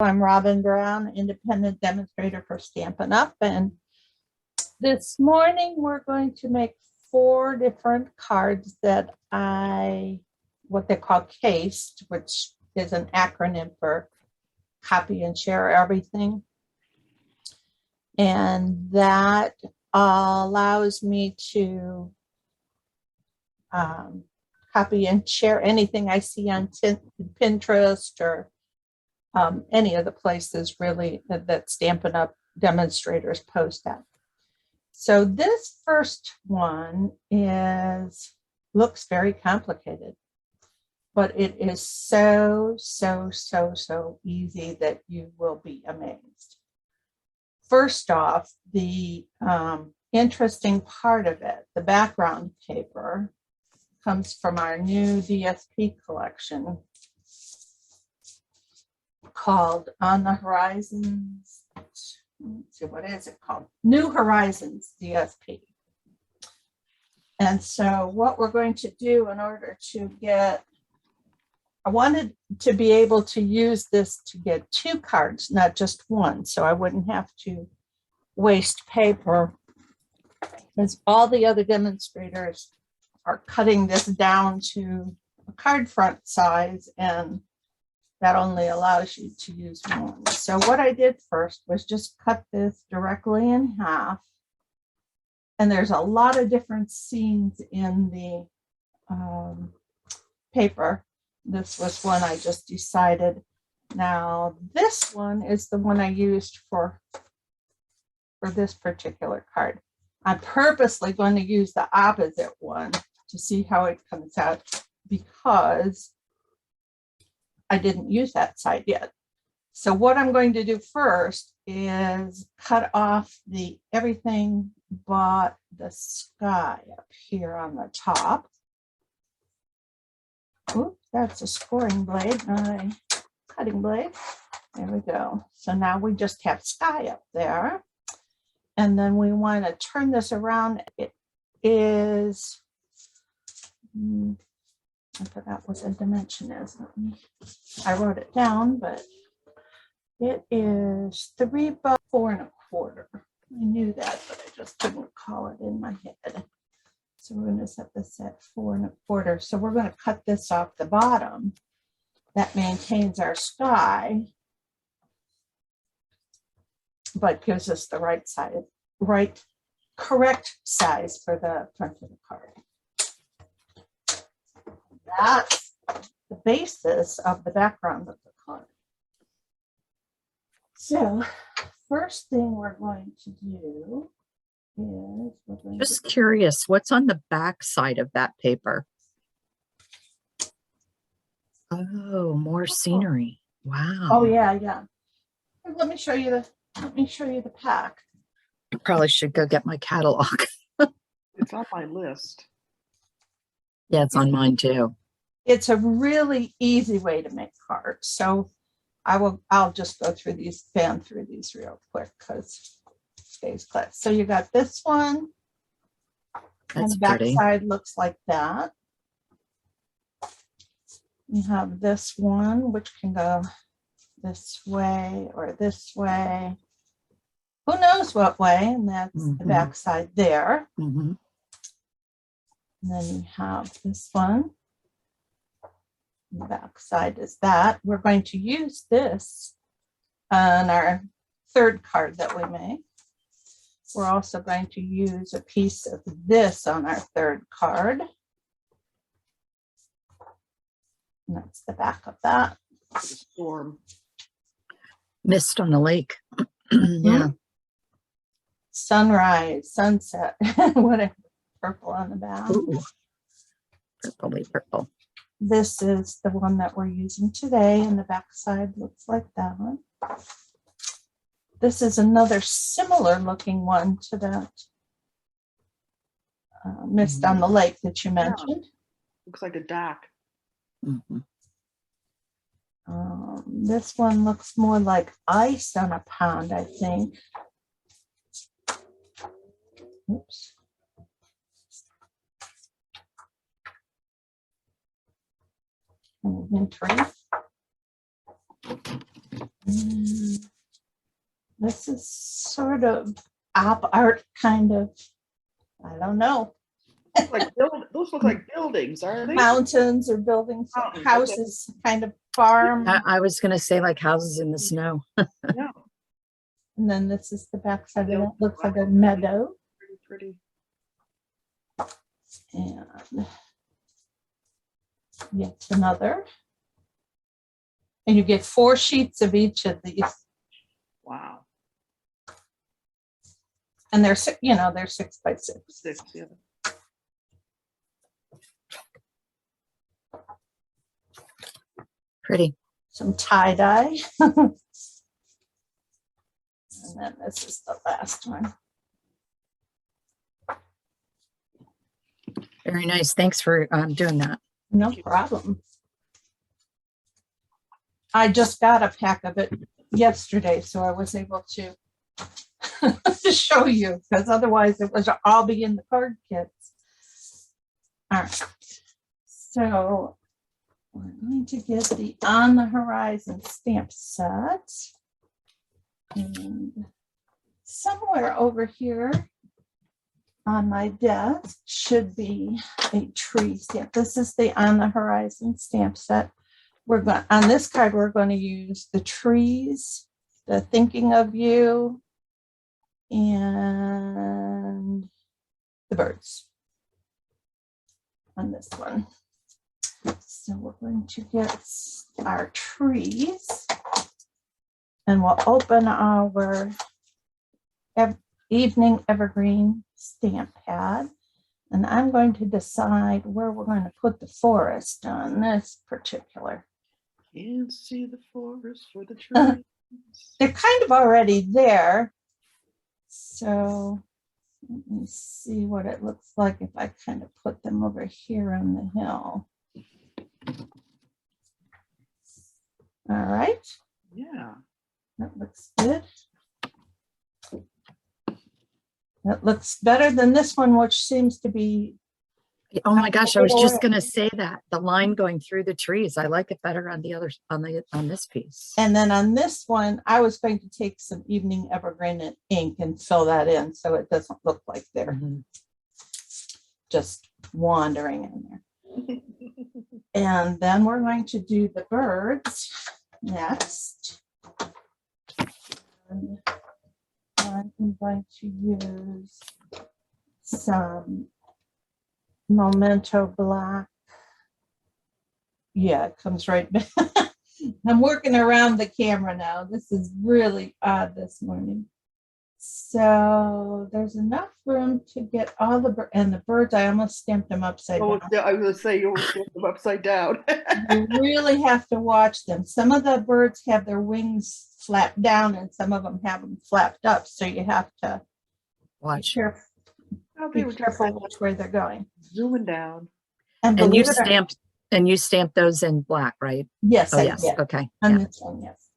I'm Robin Brown, independent demonstrator for Stampin' Up! And this morning we're going to make 4 different cards that what they call cased, which is an acronym for copy and share everything. And that allows me to copy and share anything I see on Pinterest or any of the places really that Stampin' Up! Demonstrators post at. So this first one looks very complicated, but it is so easy that you will be amazed. First off, the interesting part of it, the background paper, comes from our new DSP collection called On the Horizons. Let's see, what is it called? New Horizons DSP. And so what we're going to do in order to I wanted to be able to use this to get 2 cards, not just one, so I wouldn't have to waste paper, because all the other demonstrators are cutting this down to a card front size, and that only allows you to use one. So what I did first was just cut this directly in half. And there's a lot of different scenes in the paper. This was one I just decided. Now, this one is the one I used for this particular card. I'm purposely going to use the opposite one to see how it comes out, because I didn't use that side yet. So what I'm going to do first is cut off everything but the sky up here on the top. Oops, that's a scoring blade, not a cutting blade. There we go. So now we just have sky up there. And then we want to turn this around. It is, I forgot what the dimension is. I wrote it down, but it is 3 by 4 1/4. I knew that, but I just couldn't call it in my head. So we're going to set this at 4 1/4. So we're going to cut this off the bottom. That maintains our sky, but gives us the correct size for the front of the card. That's the basis of the background of the card. So first thing we're going to do is just curious, what's on the back side of that paper? Oh, more scenery. Wow. Oh yeah. Let me show you the pack. I probably should go get my catalog. It's on my list. Yeah, it's on mine too. It's a really easy way to make cards. So I'll just fan through these real quick because it stays clear. So you got this one. And That's the back pretty. side looks like that. You have this one, which can go this way or this way. Who knows what way? And that's the back side there. Mm-hmm. And then you have this one. The back side is that. We're going to use this on our 3rd card that we make. We're also going to use a piece of this on our 3rd card. And that's the back of that. The storm. Mist on the lake. Yeah. Sunrise, sunset, whatever. Purple on the back. Ooh. Purpley purple. This is the one that we're using today, and the back side looks like that one. This is another similar looking one to that mist on the lake that you mentioned. Looks like a dock. Mm-hmm. This one looks more like ice on a pond, I think. Oops. Wintry. Mm, This is sort of op art kind of, I don't know, Those look like buildings, are they? mountains or buildings, Mountains, okay. houses, kind of farm. I was gonna say like houses in the snow. Yeah, And then this is the backside of Yeah. it. Looks like a meadow. pretty. And yet another. And you get 4 sheets of each of these. Wow. And they're, they're 6 by 6. 6, yeah. Pretty. Some tie-dye. And then this is the last one. Very nice. Thanks for doing that. No problem. I just got a pack of it yesterday, so I was able to to show you, because otherwise it was all be in the card kits. All right. So we're going to get the On the Horizon stamp set. And somewhere over here on my desk should be a tree stamp. This is the On the Horizon stamp set. We're going on this card, we're going to use the trees, the thinking of you, and the birds on this one. So we're going to get our trees, and we'll open our evening evergreen stamp pad. And I'm going to decide where we're going to put the forest on this particular. Can't see the forest for the trees. They're kind of already there. So let me see what it looks like if I kind of put them over here on the hill. All right, Yeah. that looks good. That looks better than this one, which seems to be. Oh my gosh, I was just gonna say that. The line going through the trees. I like it better on the other on this piece. And then on this one, I was going to take some evening evergreen and ink and fill that in so it doesn't look like they're Mhm. just wandering in there. And then we're going to do the birds next. And I'm going to use some Memento Black. Yeah, it comes right back. I'm working around the camera now. This is really odd this morning. So there's enough room to get all the and the birds. I almost stamped them upside Oh, down. yeah, I was gonna say you always get them upside down. You really have to watch them. Some of the birds have their wings flapped down and some of them have them flapped up. So you have to Watch. Oh, be they were just careful which way they're going. zooming down. And you believe it or- stamped those in black, right? Yes, Oh I yes. did. Okay. On Yeah. this one, yes.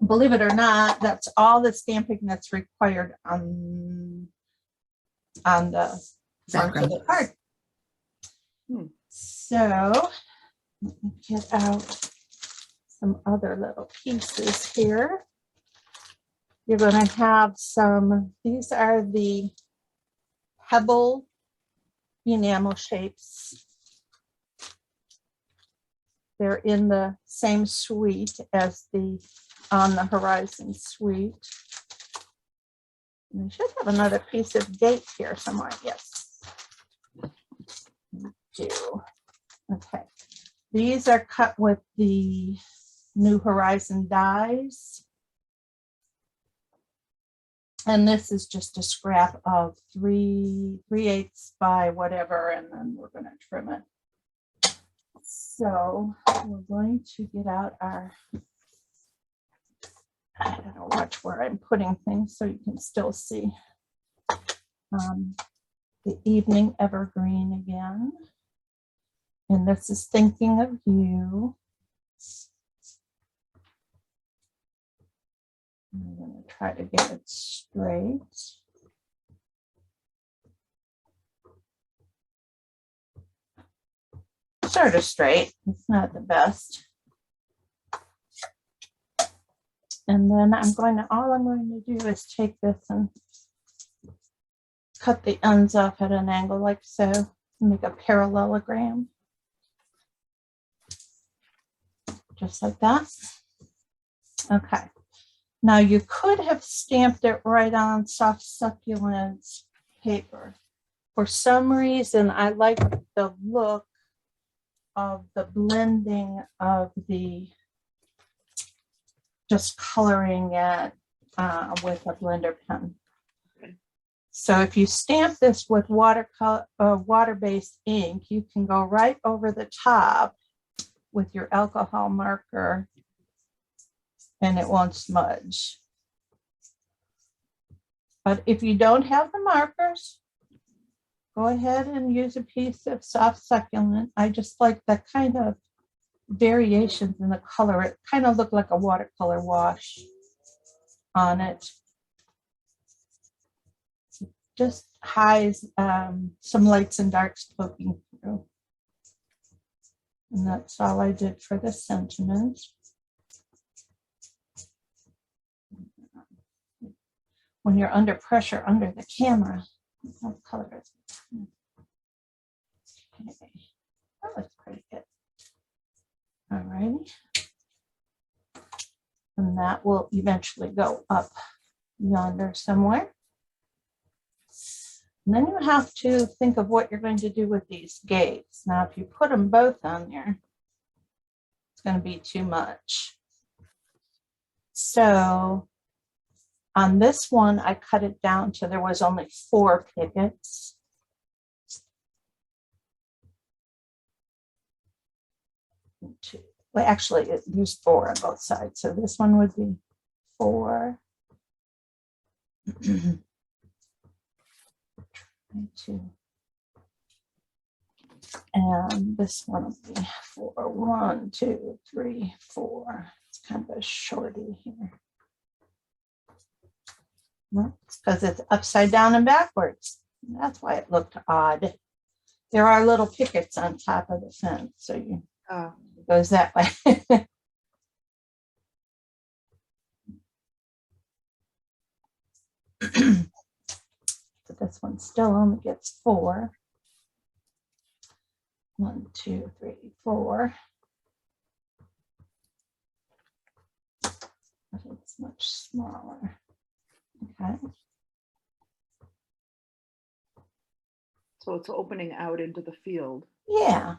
Believe it or not, that's all the stamping that's required on the front of the card. So let me get out some other little pieces here. You're going to have some, these are the pebble enamel shapes. They're in the same suite as the On the Horizon suite. And I should have another piece of date here somewhere. Yes, we do. Okay, these are cut with the New Horizon dies. And this is just a scrap of 3/8 by whatever, and then we're going to trim it. So we're going to get out our, I gotta watch where I'm putting things so you can still see the evening evergreen again. And this is Thinking of You. I'm going to try to get it straight. Sort of straight. It's not the best. And then all I'm going to do is take this and cut the ends off at an angle like so, make a parallelogram. Just like that. Okay. Now you could have stamped it right on soft succulents paper. For some reason, I like the look of the blending of the just coloring it with a blender pen. So if you stamp this with water-based ink, you can go right over the top with your alcohol marker and it won't smudge. But if you don't have the markers, go ahead and use a piece of soft succulent. I just like the kind of variations in the color. It kind of looked like a watercolor wash on it. Just hides some lights and darks poking through. And that's all I did for the sentiment. When you're under pressure under the camera, what color is it? Okay. That looks pretty good. All righty. And that will eventually go up yonder somewhere. And then you have to think of what you're going to do with these gates. Now, if you put them both on there, it's going to be too much. So on this one, I cut it down to there was only 4 pickets. Well, actually, there's 4 on both sides. So this one would be 4. 2. And this one will be 4. 1, 2, 3, 4. It's kind of a shorty here. Well, it's because it's upside down and backwards. That's why it looked odd. There are little pickets on top of the fence, so it goes that way. But this one still only gets 4. 1, 2, 3, 4. But it's much smaller. Okay. So it's opening out into the field. Yeah.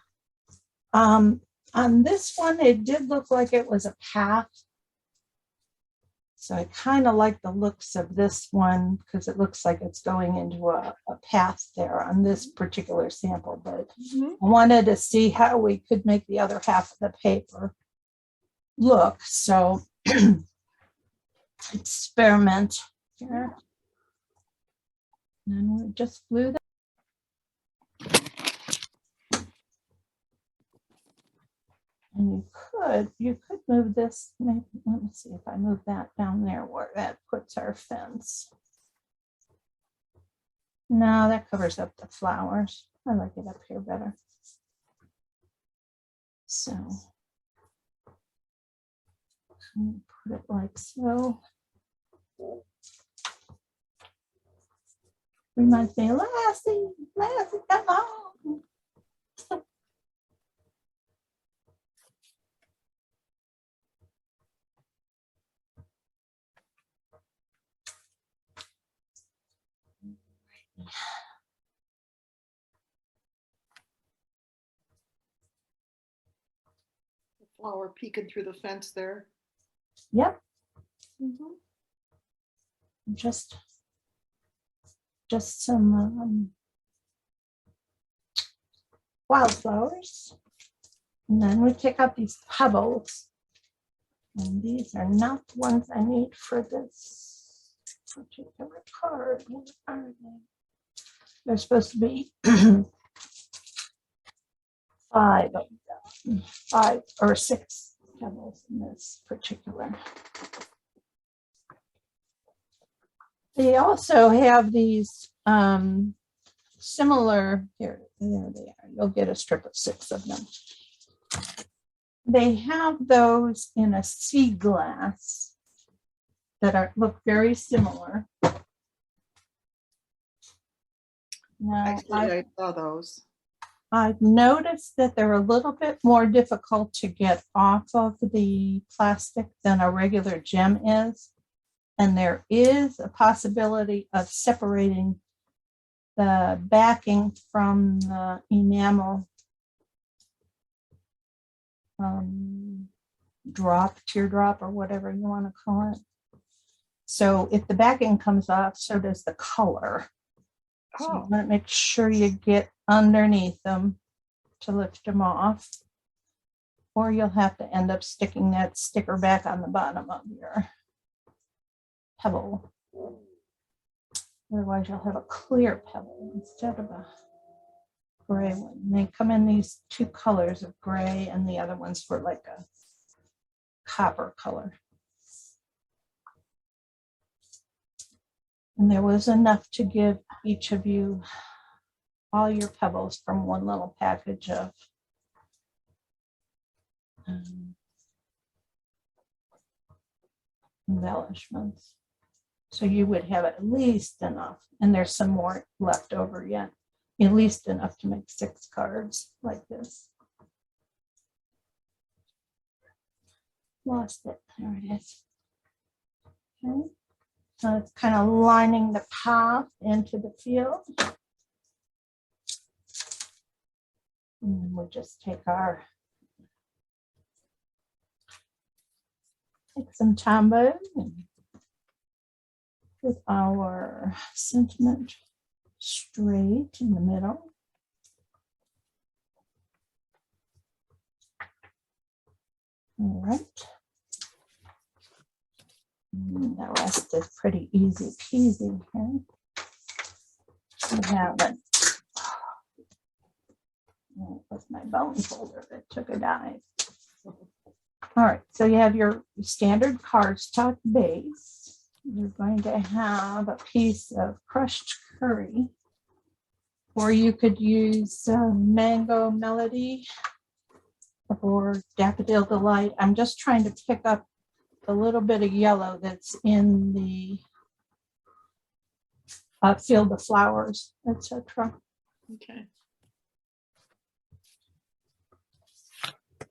On this one, it did look like it was a path. So I kind of like the looks of this one because it looks like it's going into a path there on this particular sample, but I wanted to see how we could make the other half of the paper look. So experiment here. And then we just glue that. And you could move this, maybe, let me see if I move that down there where that puts our fence. No, that covers up the flowers. I like it up here better. So, put it like so. Reminds me of Lassie, Lassie, come on. The flower peeking through the fence there. Yep. Just some wildflowers. And then we pick up these pebbles. And these are not the ones I need for this particular card. What are they? They're supposed to be 5 of them, 5 or 6 pebbles in this particular. They also have these similar, here, there they are. You'll get a strip of 6 of them. They have those in a sea glass. look very similar. Now, Actually, I saw those. I've noticed that they're a little bit more difficult to get off of the plastic than a regular gem is. And there is a possibility of separating the backing from the enamel teardrop, or whatever you want to call it. So if the backing comes off, so does the color. So you want to make sure you get underneath them to lift them off, or you'll have to end up sticking that sticker back on the bottom of your pebble. Otherwise, you'll have a clear pebble instead of a gray one. And they come in these two colors of gray, and the other ones were like a copper color. And there was enough to give each of you all your pebbles from one little package of embellishments. So you would have at least enough, and there's some more left over yet, at least enough to make 6 cards like this. Lost it, there it is. Okay. So it's kind of lining the path into the field. And then we'll just take some Tombow with our sentiment straight in the middle. All right. And the rest is pretty easy peasy here. We have it. That was my bone folder that took a dive. All right, so you have your standard cardstock base. You're going to have a piece of crushed curry, or you could use Mango Melody or Daffodil Delight. I'm just trying to pick up a little bit of yellow that's in the field of flowers, etc. Okay.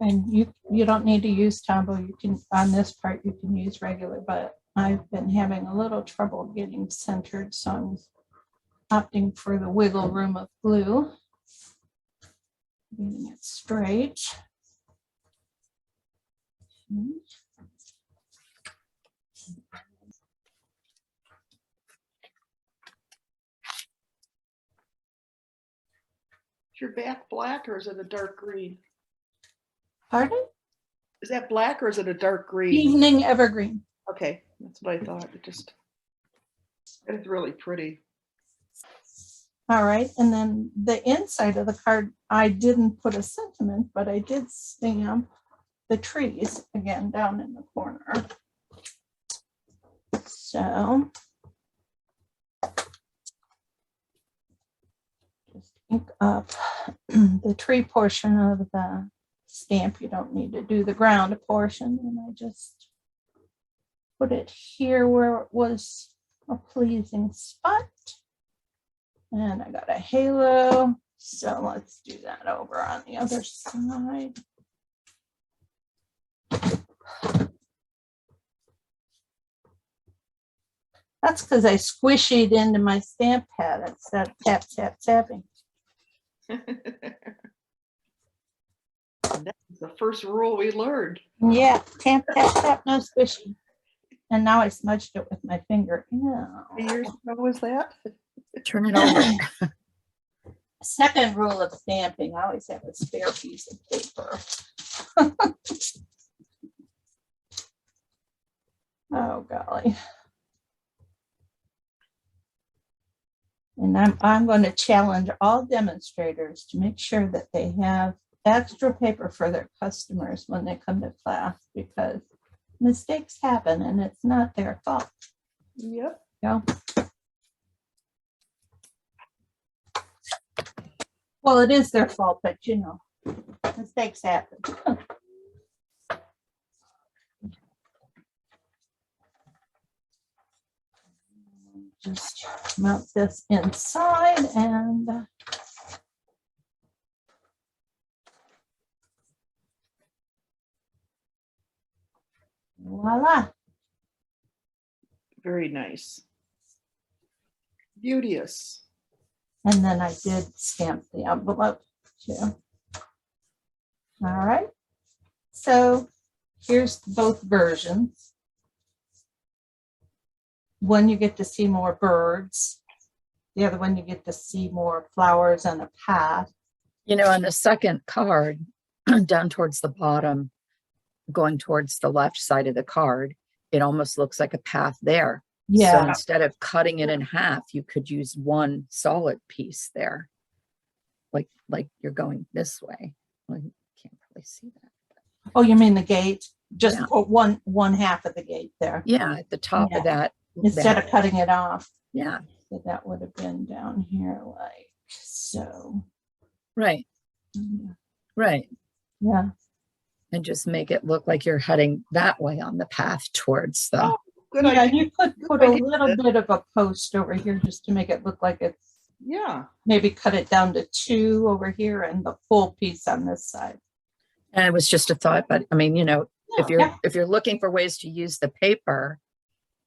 And you don't need to use Tombow. You can, on this part, you can use regular, but I've been having a little trouble getting centered, so I'm opting for the wiggle room of glue. Getting it straight. Okay. Is your back black or is it a dark green? Pardon? Is that black or is it a dark green? Evening Evergreen. Okay, that's what I thought. It's really pretty. All right, and then the inside of the card, I didn't put a sentiment, but I did stamp the trees again down in the corner. So just ink up the tree portion of the stamp. You don't need to do the ground portion, and I just put it here where it was a pleasing spot. And I got a halo, so let's do that over on the other side. That's because I squished into my stamp pad instead of tap, tap, tapping. That's the first rule we learned. Yeah, tap, tap, tap, no squishy. And now I smudged it with my finger. Yeah. How many years ago was that? Turn it over. Second rule of stamping, I always have a spare piece of paper. Oh, golly. And I'm going to challenge all demonstrators to make sure that they have extra paper for their customers when they come to class, because mistakes happen and it's not their fault. Yep. Yeah. Well, it is their fault, but you know, mistakes happen. just mount this inside and voila. Very nice. Beauteous. And then I did stamp the envelope too. All right. So here's both versions. One you get to see more birds. The other one you get to see more flowers and a path. You know, on the second card, down towards the bottom, going towards the left side of the card, it almost looks like a path there. So Yeah. instead of cutting it in half, you could use one solid piece there. Like you're going this way. Well, you can't really see that. Oh, you mean the gate? Just Yeah. put one half of the gate there Yeah, at the top Yeah. of that. instead of cutting it off. Yeah, So that would have been down here like so. right, right. Yeah. And just make it look like you're heading that way on the path towards the. Oh, good Yeah, idea. you could put a little bit of a post over here just to make it look like it's Yeah. maybe cut it down to 2 over here and the full piece on this side. And it was just a thought, but I mean, you know, if you're Yeah. if you're looking for ways to use the paper,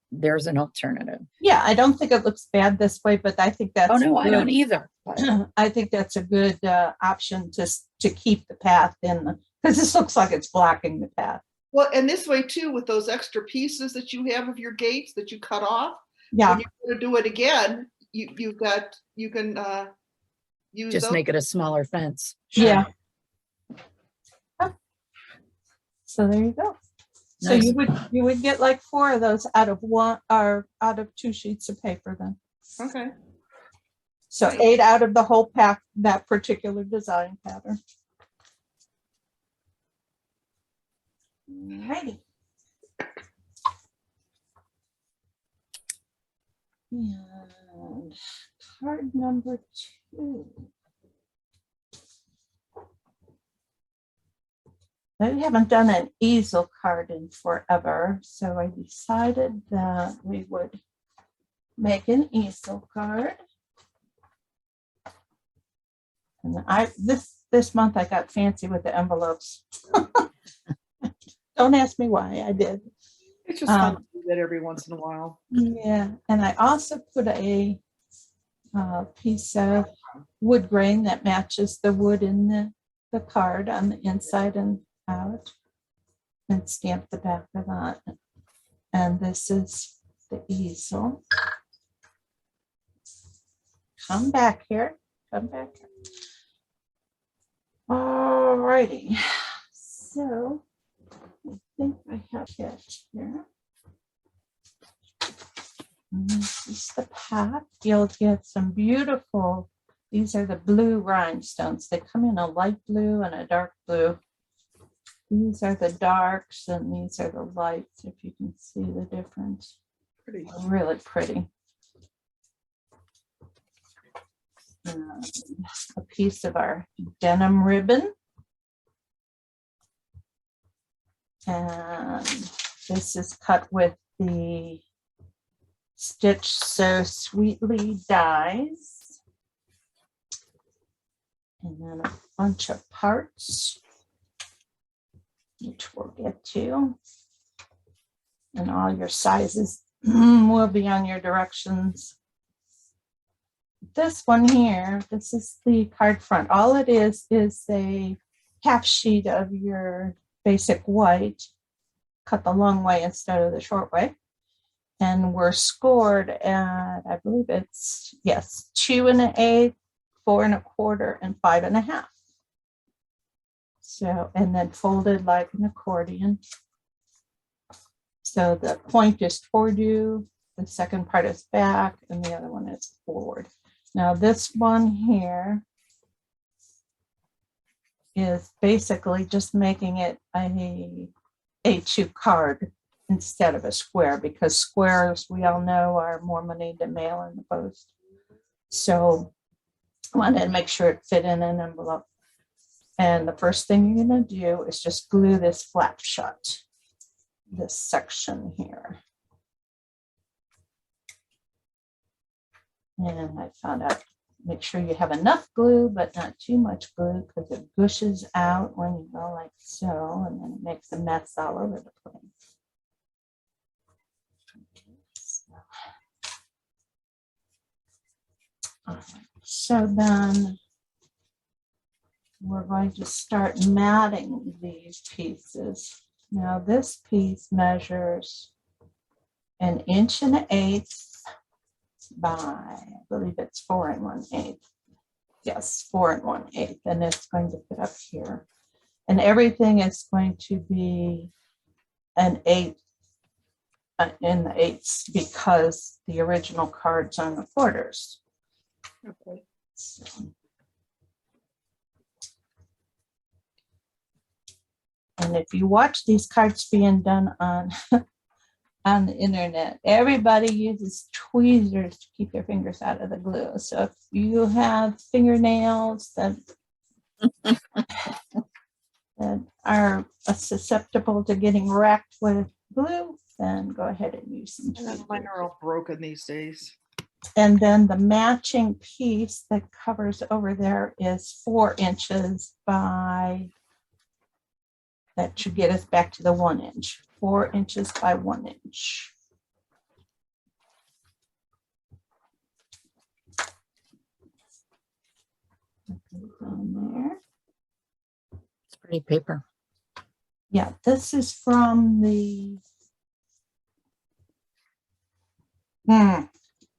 there's an alternative. Yeah, I don't think it looks bad this way, but I think that's Oh no, I don't good. either. But I think that's a good option to keep the path in because this looks like it's blocking the path. Well, and this way too, with those extra pieces that you have of your gates that you cut off, Yeah, when you're going to do it again, you can use just those. make it a smaller fence. yeah. So there you go. So Nice. you would get like 4 of those out of 1 or out of 2 sheets of paper then. Okay. So 8 out of the whole pack, that particular design pattern. Alrighty. And card number 2. We haven't done an easel card in forever, so I decided that we would make an easel card. And this month I got fancy with the envelopes. Don't ask me why, I did. It's just fun to do that every once in a while. Yeah, and I also put a piece of wood grain that matches the wood in the card on the inside and out, and stamp the back of that. And this is the easel. Come back here. Come back here. All righty. So I think I have it here. And this is the pack. You'll get some beautiful, these are the blue rhinestones. They come in a light blue and a dark blue. These are the darks and these are the lights, if you can see the difference. Pretty. Really pretty. And a piece of our denim ribbon. And this is cut with the Stitch So Sweetly dies. And then a bunch of parts, which we'll get to. And all your sizes will be on your directions. This one here, this is the card front. All it is a half sheet of your basic white, cut the long way instead of the short way. And we're scored at, I believe it's, yes, 2 1/8, 4 1/4, and 5 1/2. So, and then folded like an accordion. So the point is toward you, the second part is back, and the other one is forward. Now this one here is basically just making it a A2 card instead of a square, because squares, we all know, are more money to mail in the post. So I wanted to make sure it fit in an envelope. And the first thing you're going to do is just glue this flap shut, this section here. And I found out, make sure you have enough glue, but not too much glue because it gushes out when you go like so, and then it makes a mess all over the place. All right, so then we're going to start matting these pieces. Now this piece measures 1.125" by, I believe it's 4 1/8. Yes, 4 1/8, and it's going to fit up here. And everything is going to be an 1/8 in the 8ths because the original card's on the quarters. Okay. So. And if you watch these cards being done on on the internet, everybody uses tweezers to keep their fingers out of the glue. So if you have fingernails that are susceptible to getting wrecked with glue, then go ahead and use some tweezers. Mine are all broken these days. And then the matching piece that covers over there is 4 inches by, that should get us back to the 1 inch, 4 inches by 1 inch. On there. It's pretty paper. Yeah, this is from the,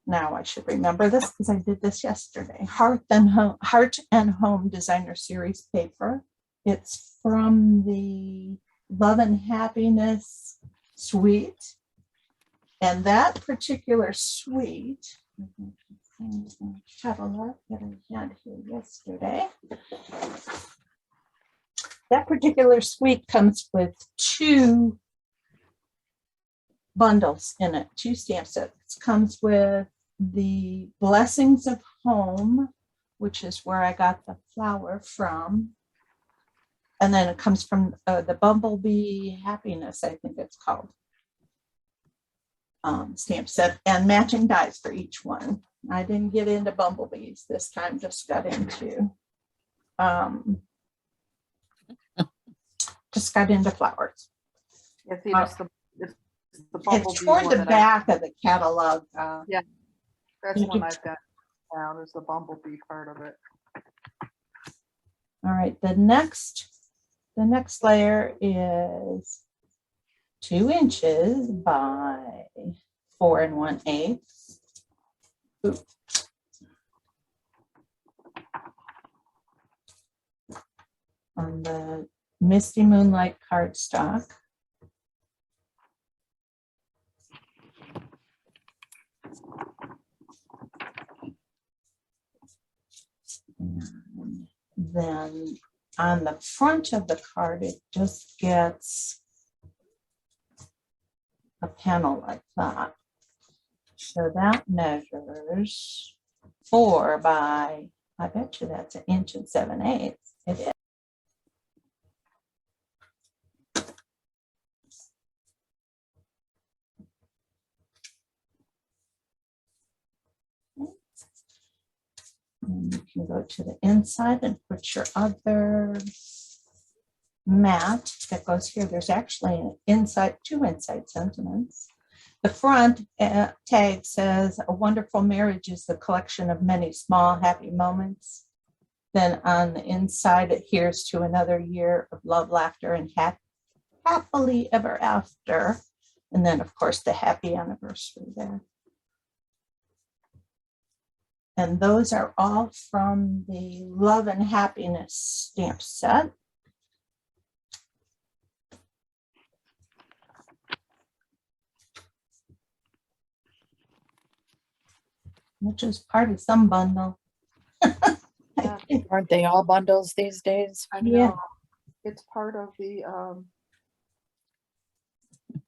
now I should remember this because I did this yesterday. Heart and Home Designer Series paper. It's from the Love and Happiness suite. And that particular suite, catalog that I had here yesterday. That particular suite comes with 2 bundles in it, 2 stamp sets. It comes with the Blessings of Home, which is where I got the flower from. And then it comes from the Bumblebee Happiness, I think it's called, stamp set, and matching dies for each one. I didn't get into bumblebees this time, just got into flowers. Yeah, see, that's the It's bumblebee toward one the that back of the catalog. that's one I've got down is the bumblebee part of it. All right, the next layer is 2 inches by 4 1/8. On the Misty Moonlight cardstock. And then on the front of the card, it just gets a panel like that. So that measures 4 by, I bet you that's 1 7/8. It is. And you can go to the inside and put your other mat that goes here. There's actually an inside, 2 inside sentiments. The front tag says, "A wonderful marriage is the collection of many small happy moments." Then on the inside, it here's to another year of love, laughter, and happily ever after. And then, of course, the happy anniversary there. And those are all from the Love and Happiness stamp set. Which is part of some bundle. Aren't they all bundles these days? I know. Yeah. It's part of the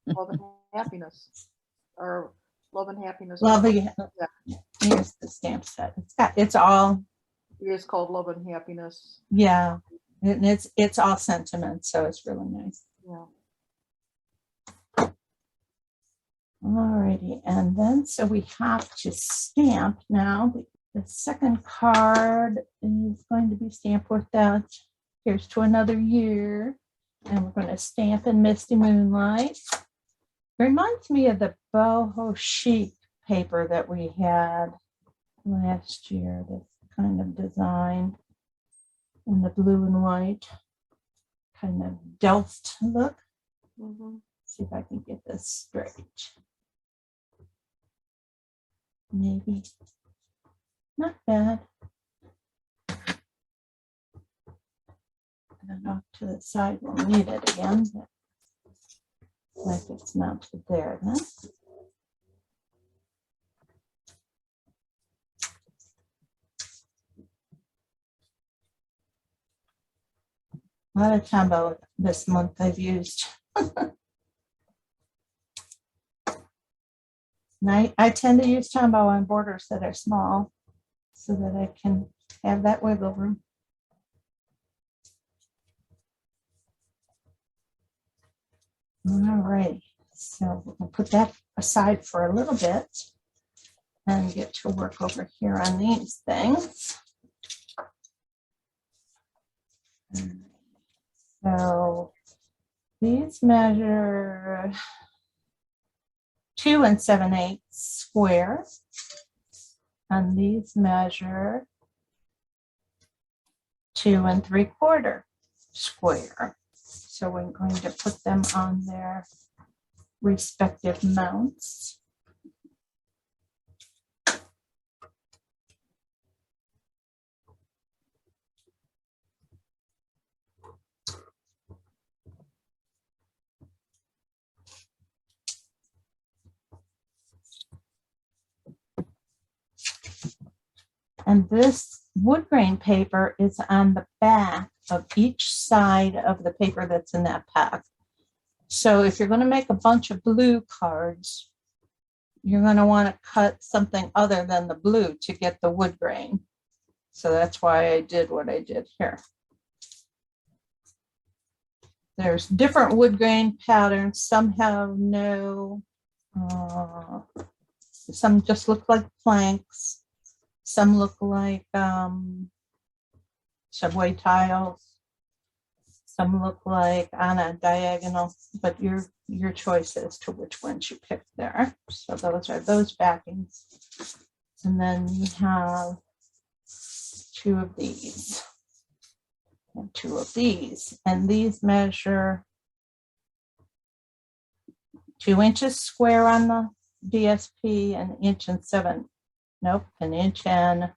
Love and Happiness, or Love and Happiness. Here's the stamp set. It's all. It is called Love and Happiness. Yeah, and it's all sentiment, so it's really nice. Yeah. Alrighty, and then so we have to stamp now. The second card is going to be stamped with that. Here's to another year. And we're going to stamp in Misty Moonlight. Reminds me of the boho chic paper that we had last year, this kind of design in the blue and white, kind of Delft look. See if I can get this straight. Maybe not bad. And off to the side, we'll need it again, but like it's mounted there then. A lot of Tombow this month I've used. And I tend to use Tombow on borders that are small so that I can have that wiggle room. All right, so we'll put that aside for a little bit and get to work over here on these things. So these measure 2 7/8 square, and these measure 2 3/4 square. So we're going to put them on their respective mounts. And this wood grain paper is on the back of each side of the paper that's in that pack. So if you're going to make a bunch of blue cards, you're going to want to cut something other than the blue to get the wood grain. So that's why I did what I did here. There's different wood grain patterns. Some have no, some just look like planks. Some look like subway tiles. Some look like on a diagonal, but your choice as to which ones you pick there. So those are those backings. And then you have 2 of these and 2 of these. And these measure 2 inches square on the DSP, an inch and 7. Nope, an inch and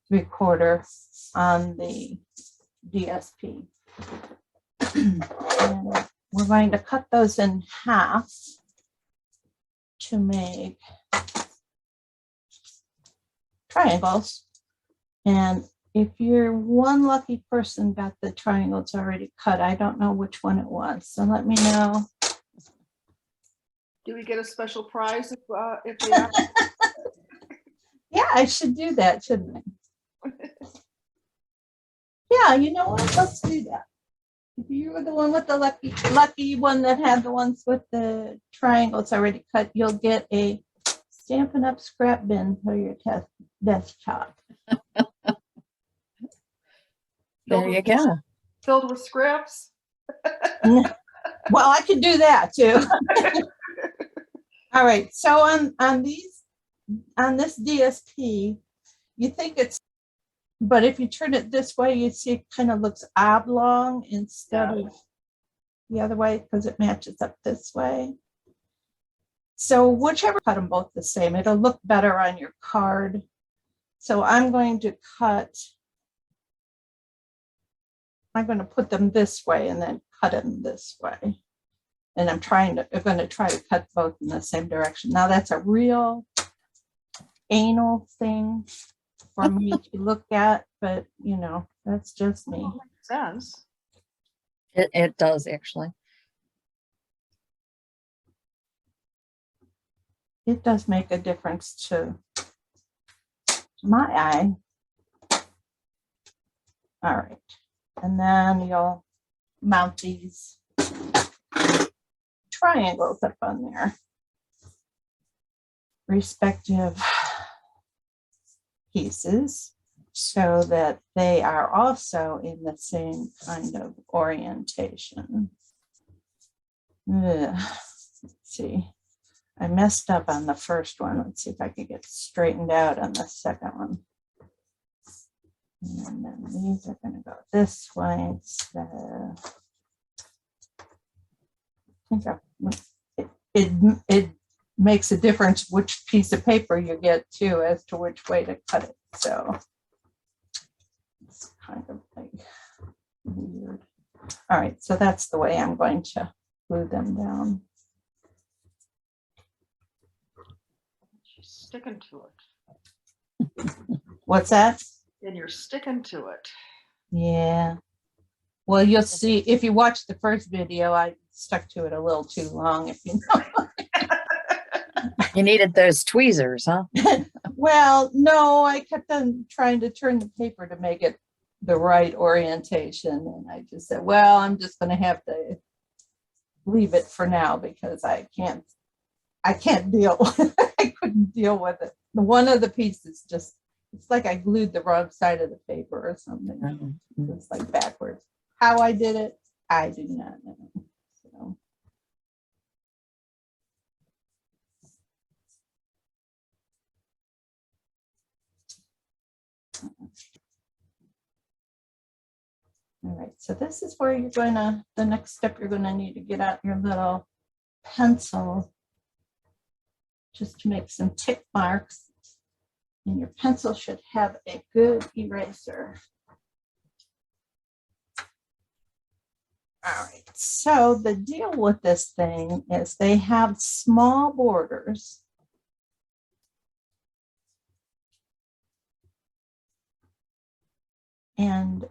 3/4 on the DSP. And we're going to cut those in half to make triangles. And if you're one lucky person got the triangles already cut, I don't know which one it was. So let me know. Do we get a special prize if they are? Yeah, I should do that, shouldn't I? Yeah, you know what? Let's do that. If you were the one with the lucky one that had the ones with the triangles already cut, you'll get a Stampin' Up! Scrap bin for your desktop. There you go. Filled with scraps? Well, I could do that too. All right, so on this DSP, you think it's, but if you turn it this way, you see it kind of looks oblong instead of the other way because it matches up this way. So whichever, cut them both the same. It'll look better on your card. So I'm going to put them this way and then cut them this way. And I'm going to try to cut both in the same direction. Now that's a real anal thing for me to look at, but you know, that's just me. Makes sense. It does actually. It does make a difference to my eye. All right, and then you'll mount these triangles up on there. respective pieces so that they are also in the same kind of orientation. Ugh. Let's see. I messed up on the first one. Let's see if I can get straightened out on the second one. And then these are going to go this way instead. It makes a difference which piece of paper you get too as to which way to cut it. So it's kind of like weird. All right, so that's the way I'm going to glue them down. She's sticking to it. What's that? And you're sticking to it. Yeah. Well, you'll see if you watch the first video, I stuck to it a little too long, if you know. You needed those tweezers, huh? Well, no, I kept on trying to turn the paper to make it the right orientation. And I just said, well, I'm just going to have to leave it for now because I can't deal. I couldn't deal with it. One of the pieces just, it's like I glued the wrong side of the paper or something. It's like backwards. How I did it, I do not know. So. All right, so this is where you're going to, the next step, you're going to need to get out your little pencil just to make some tick marks. And your pencil should have a good eraser. All right, so the deal with this thing is they have small borders. And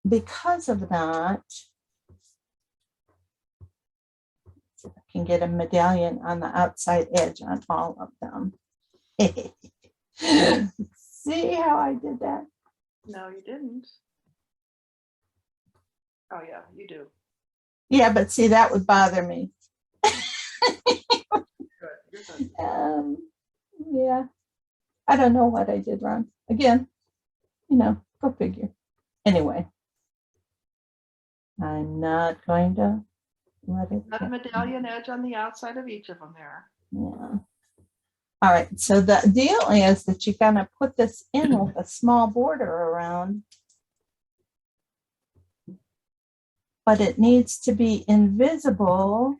because of that, see if I can get a medallion on the outside edge on all of them. See how I did that? No, you didn't. Oh yeah, you do. Yeah, but see, that would bother me. Good. You're good. Yeah, I don't know what I did wrong. Again, you know, go figure. Anyway, I'm not going to let it Got a medallion edge on the outside of each of them there. Yeah. All right, so the deal is that you're going to put this in with a small border around, but it needs to be invisible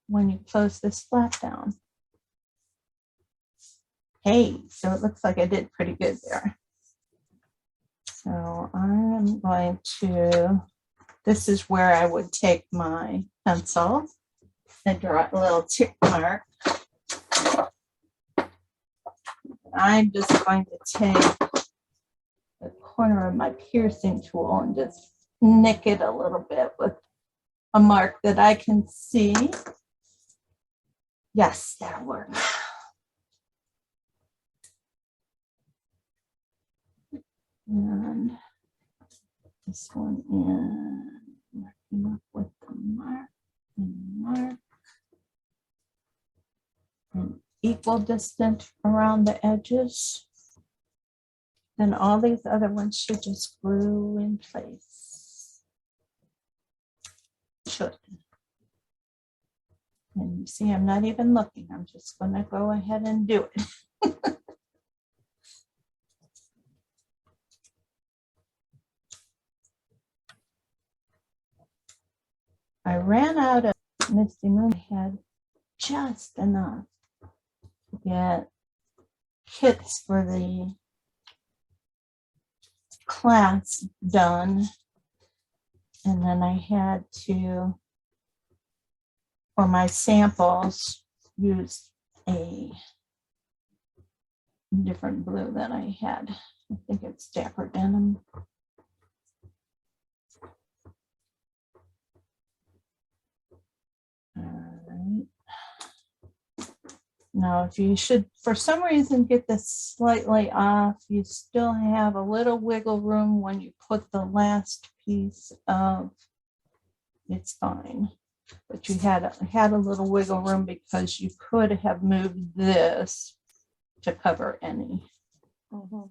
when you close this flap down. Hey, so it looks like I did pretty good there. So I'm going to, this is where I would take my pencil and draw a little tick mark. I'm just going to take the corner of my piercing tool and just nick it a little bit with a mark that I can see. Yes, that'll work. And this one in, marking up with the mark and mark. And equal distance around the edges. Then all these other ones should just glue in place. Should. And you see, I'm not even looking. I'm just going to go ahead and do it. I ran out of Misty Moon had just enough to get kits for the class done. And then I had to, for my samples, use a different blue that I had. I think it's Dapper Denim. All right. Now, if you should, for some reason, get this slightly off, you still have a little wiggle room when you put the last piece of, it's fine. but you had a little wiggle room because you could have moved this to cover any Mhm.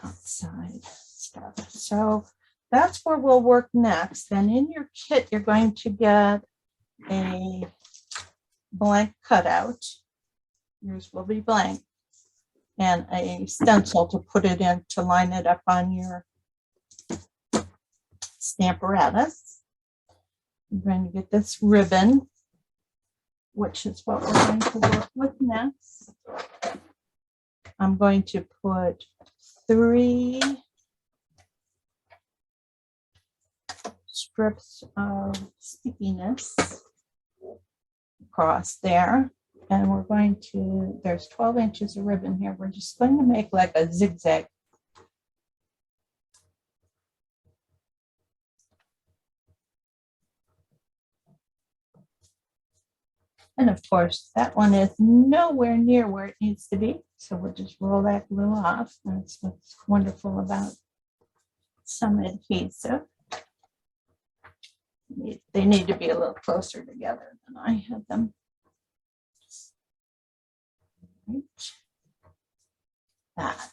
outside stuff. So that's where we'll work next. Then in your kit, you're going to get a blank cutout. Yours will be blank. And a stencil to put it in to line it up on your stamparatus. You're going to get this ribbon, which is what we're going to work with next. I'm going to put 3 strips of stickiness across there. And we're going to, there's 12 inches of ribbon here. We're just going to make like a zigzag. And of course, that one is nowhere near where it needs to be. So we'll just roll that glue off. That's what's wonderful about some adhesive. They need to be a little closer together than I had them. Right. That.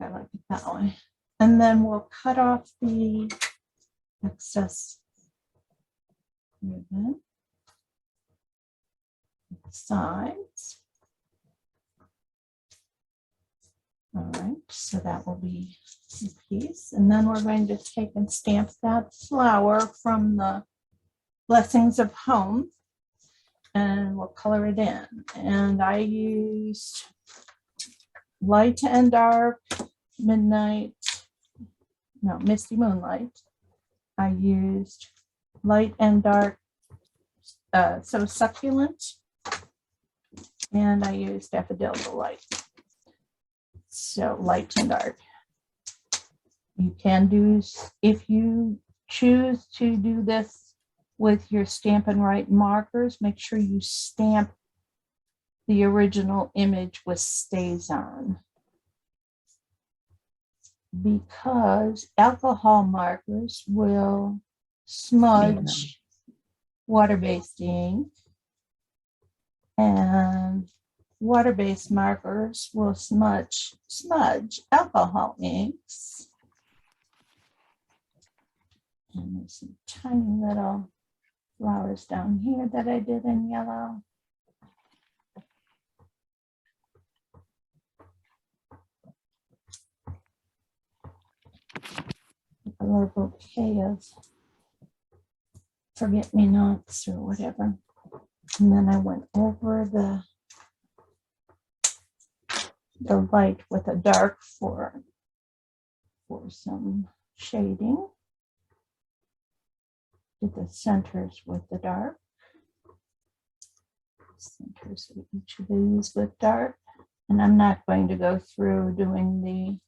I like it that way. And then we'll cut off the excess ribbon, sides. All right, so that will be a piece. And then we're going to take and stamp that flower from the Blessings of Home, and we'll color it in. And I used light and dark, midnight, no, misty moonlight. I used light and dark, so succulent, and I used daffodil light. So light and dark. You can do, if you choose to do this with your Stampin' Write markers, make sure you stamp the original image with Stays On, because alcohol markers will smudge water-based ink, and water-based markers will smudge alcohol inks. And there's some tiny little flowers down here that I did in yellow. A little bouquet of forget-me-nots or whatever. And then I went over the light with a dark for some shading. Did the centers with the dark. Centers of each of these with dark. And I'm not going to go through doing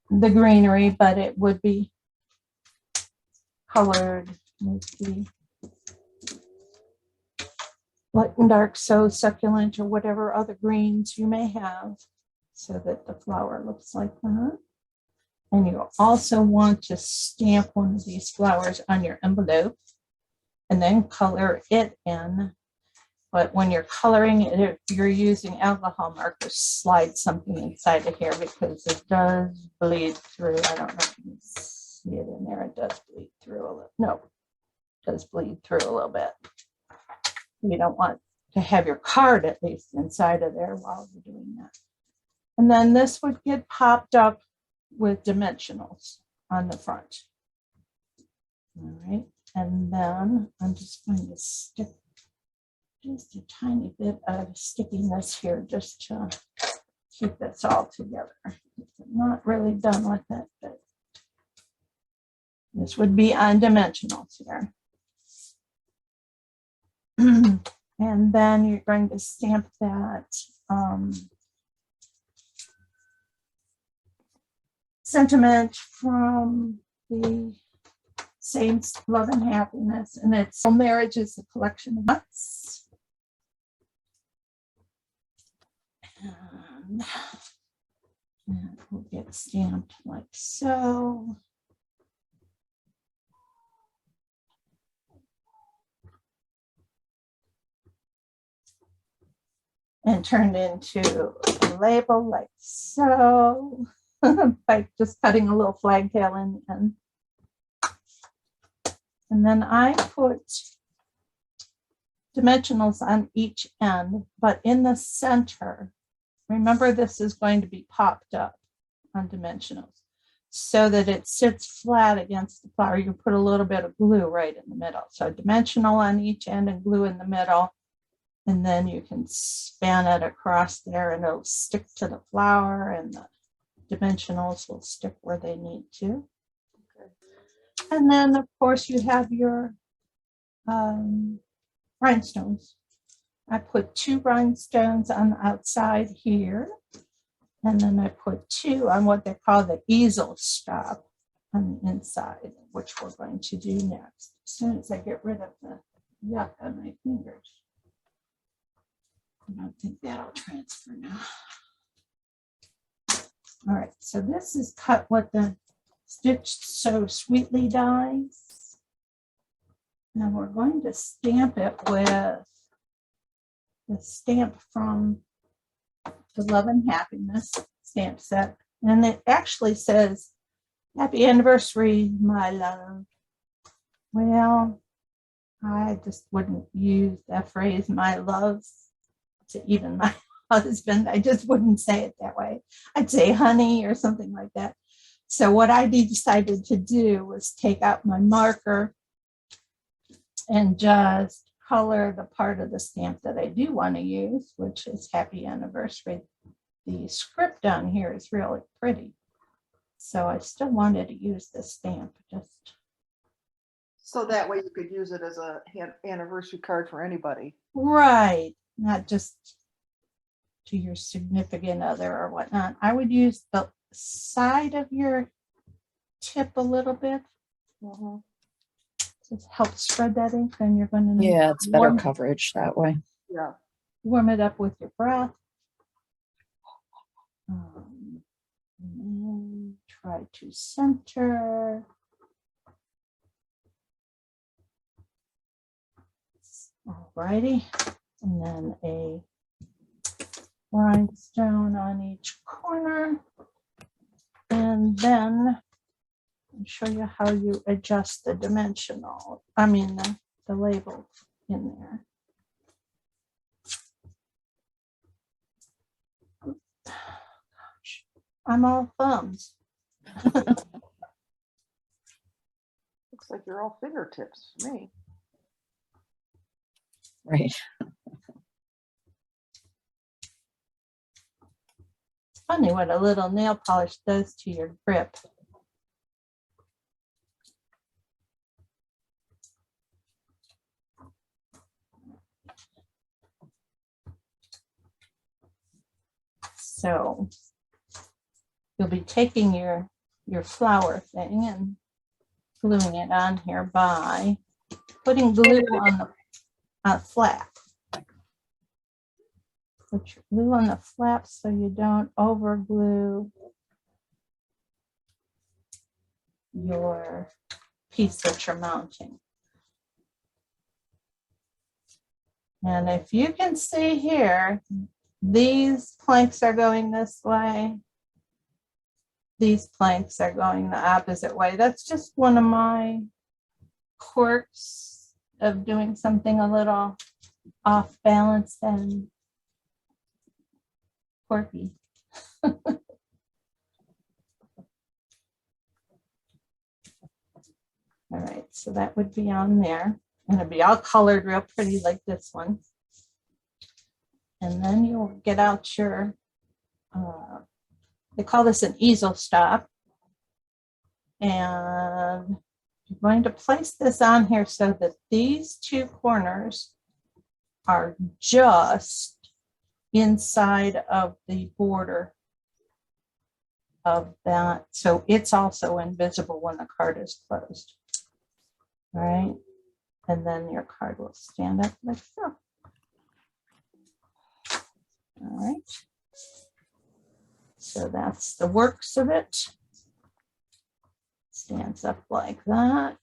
the greenery, but it would be colored with the light and dark, so succulent or whatever other greens you may have, so that the flower looks like that. And you also want to stamp one of these flowers on your envelope and then color it in. But when you're coloring it, if you're using alcohol markers, slide something inside of here because it does bleed through. I don't know if you can see it in there. It does bleed through a little. No, it does bleed through a little bit. You don't want to have your card at least inside of there while you're doing that. And then this would get popped up with dimensionals on the front. All right, and then I'm just going to stick just a tiny bit of stickiness here just to keep this all together. I'm not really done with it, but this would be on dimensionals here. And then you're going to stamp that sentiment from the Saints Love and Happiness, and it's marriage is a collection of nuts. And And it will get stamped like so. And turned into a label like so, by just cutting a little flagtail in the end. And then I put dimensionals on each end, but in the center, remember this is going to be popped up on dimensionals so that it sits flat against the flower. You put a little bit of glue right in the middle. So dimensional on each end and glue in the middle. And then you can span it across there and it'll stick to the flower and the dimensionals will stick where they need to. Okay. And then of course you have your rhinestones. I put 2 rhinestones on the outside here. And then I put 2 on what they call the easel stop on the inside, which we're going to do next. As soon as I get rid of the yuck on my fingers. I don't think that'll transfer now. All right, so this is cut what the Stitch So Sweetly dies. Now we're going to stamp it with the stamp from the Love and Happiness stamp set. And it actually says, "Happy anniversary, my love." Well, I just wouldn't use that phrase, "my love," to even my husband. I just wouldn't say it that way. I'd say honey or something like that. So what I decided to do was take out my marker and just color the part of the stamp that I do want to use, which is happy anniversary. The script on here is really pretty. So I still wanted to use the stamp. Just So that way you could use it as a anniversary card for anybody. right. Not just to your significant other or whatnot. I would use the side of your tip a little bit. Mhm. Just help spread that ink. Then you're going to Yeah, it's better coverage that way. Yeah. warm it up with your breath. And then try to center. Alrighty. And then a rhinestone on each corner. And then I'll show you how you adjust the dimensional, the label in there. Gosh, I'm all thumbs. Looks like you're all fingertips to me. Right. Funny what a little nail polish does to your grip. So you'll be taking your flower thing and gluing it on here by putting glue on the flap. Put your glue on the flap so you don't over glue your piece that you're mounting. And if you can see here, these planks are going this way. These planks are going the opposite way. That's just one of my quirks of doing something a little off balance and quirky. All right, so that would be on there. And it'd be all colored real pretty like this one. And then you'll get out your, they call this an easel stop. And you're going to place this on here so that these 2 corners are just inside of the border of that. So it's also invisible when the card is closed. All right. And then your card will stand up like so. All right. So that's the works of it. Stands up like that.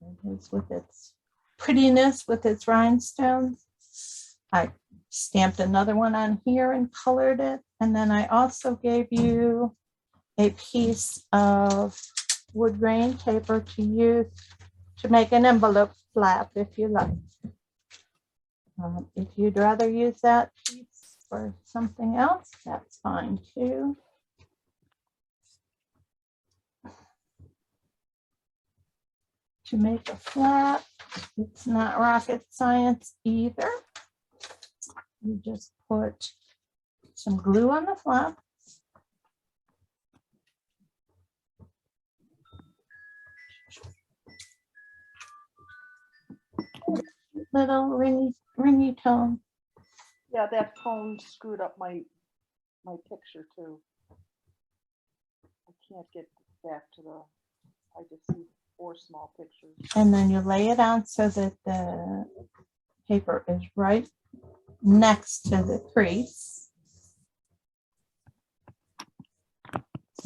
It is with its prettiness, with its rhinestones. I stamped another one on here and colored it. And then I also gave you a piece of wood grain paper to use to make an envelope flap if you like. If you'd rather use that piece for something else, that's fine too. To make a flap, it's not rocket science either. You just put some glue on the flap. Little ringy tone. Yeah, that phone screwed up my picture too. I can't get back to I just see 4 small pictures. And then you lay it on so that the paper is right next to the crease.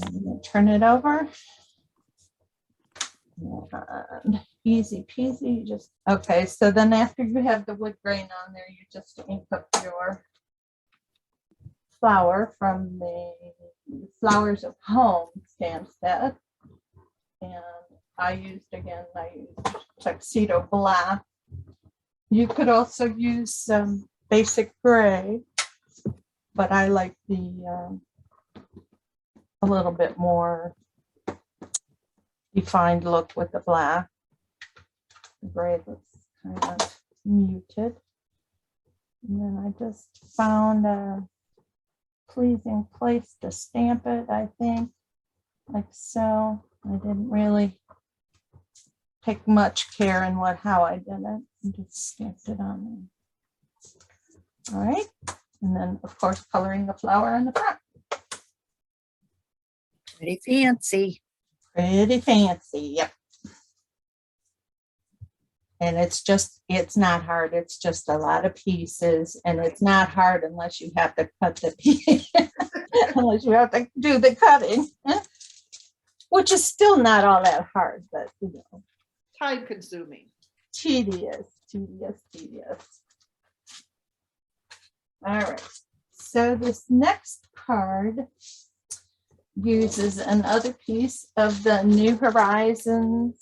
And then turn it over. And easy peasy, just, okay, so then after you have the wood grain on there, you just ink up your flower from the Flowers of Home stamp set. And I used tuxedo black. You could also use some basic gray, but I like the a little bit more defined look with the black. The gray looks kind of muted. And then I just found a pleasing place to stamp it, I think, like so. I didn't really take much care in how I did it. I just stamped it on there. All right. And then, of course, coloring the flower in the front. Pretty fancy. Pretty fancy, yep. And it's not hard. It's just a lot of pieces, and it's not hard unless you have to cut the piece, unless you have to do the cutting, which is still not all that hard, but you know. Time consuming. Tedious. All right. So this next card uses another piece of the New Horizons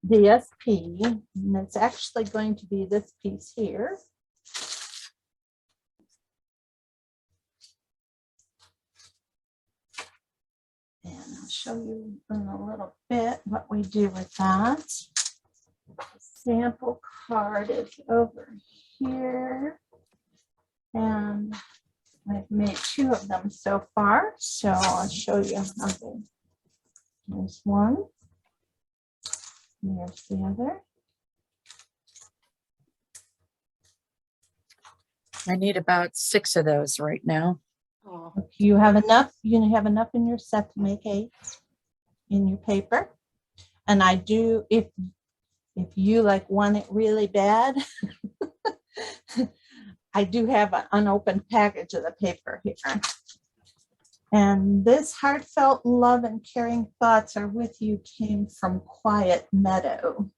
DSP, and it's actually going to be this piece here. And I'll show you in a little bit what we do with that. The sample card is over here. And I've made 2 of them so far, so I'll show you how they. There's one. There's the other. I need about 6 of those right now. Oh, You have enough. You have enough in your set to make 8 in your paper. And I do, if you like want it really bad, I do have an unopened package of the paper here. And this heartfelt love and caring thoughts are with you came from Quiet Meadow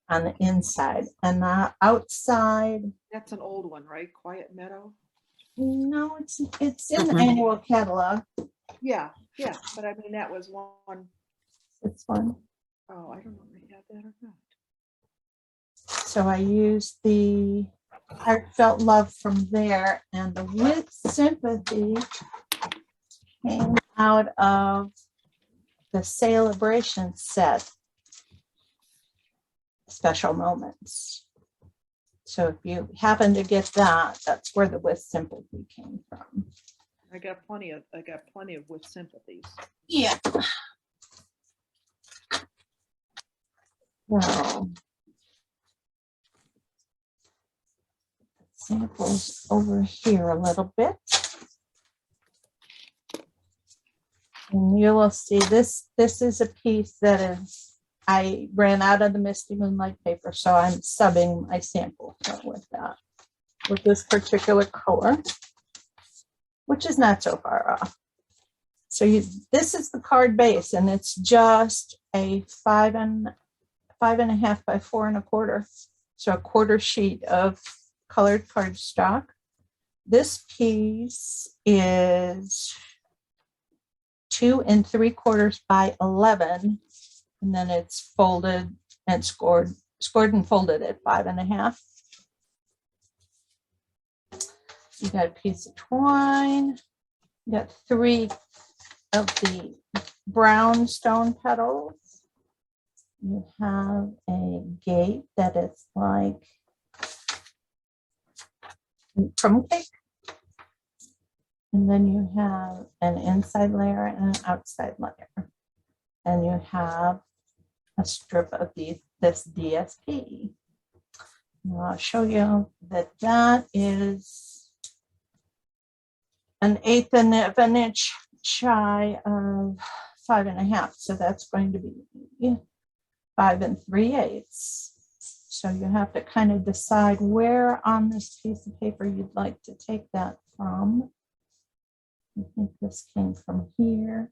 on the inside, and the outside. that's an old one, right? Quiet Meadow. No, it's in the annual catalog. Yeah, but I mean that was one. This one. Oh, I don't know if I have that or not. So I used the heartfelt love from there, and the with sympathy came out of the celebration set, special moments. So if you happen to get that, that's where the with sympathy came from. I got plenty of with sympathies. Yeah. So samples over here a little bit. And you will see this is a piece that is I ran out of the Misty Moonlight paper, so I'm subbing my sample with that, with this particular color, which is not so far off. So this is the card base, and it's just a 5.5 by 4 1/4. So a quarter sheet of colored cardstock. This piece is 2 3/4 by 11, and then it's folded and scored and folded at 5.5. You got a piece of twine. You got 3 of the brown stone petals. You have a gate that is like crumb cake. And then you have an inside layer and an outside layer. And you have a strip of this DSP. And I'll show you that that is an 1/8 of an inch shy of 5.5. So that's going to be 5 3/8. So you have to kind of decide where on this piece of paper you'd like to take that from. I think this came from here.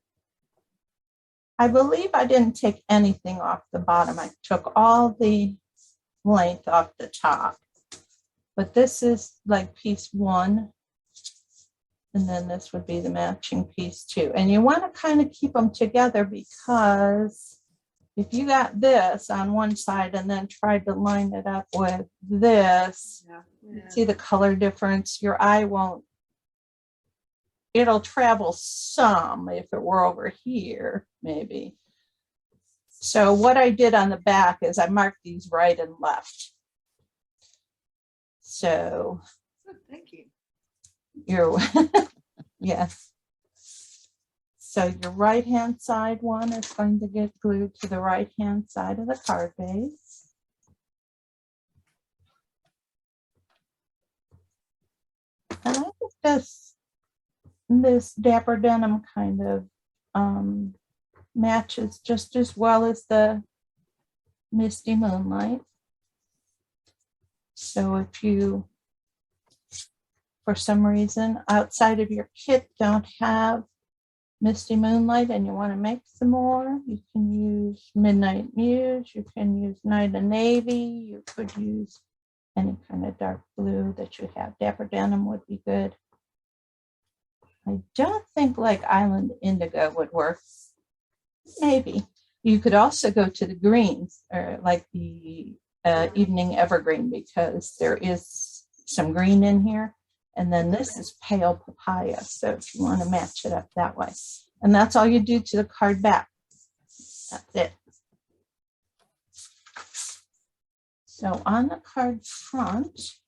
I believe I didn't take anything off the bottom. I took all the length off the top. But this is like piece 1. And then this would be the matching piece 2. And you want to kind of keep them together, because if you got this on one side and then tried to line it up with this, see the color difference? Your eye won't. It'll travel some if it were over here, maybe. So what I did on the back is I marked these right and left. So Thank you. you're, yes. So your right-hand side one is going to get glued to the right-hand side of the card base. And I think this dapper denim kind of matches just as well as the Misty Moonlight. So if you, for some reason, outside of your kit don't have Misty Moonlight and you want to make some more, you can use Midnight Muse, you can use Night of Navy, you could use any kind of dark blue that you have. Dapper denim would be good. I don't think like Island Indigo would work. Maybe. You could also go to the greens, or like the Evening Evergreen, because there is some green in here. And then this is pale papaya. So if you want to match it up that way. And that's all you do to the card back. That's it. So on the card front,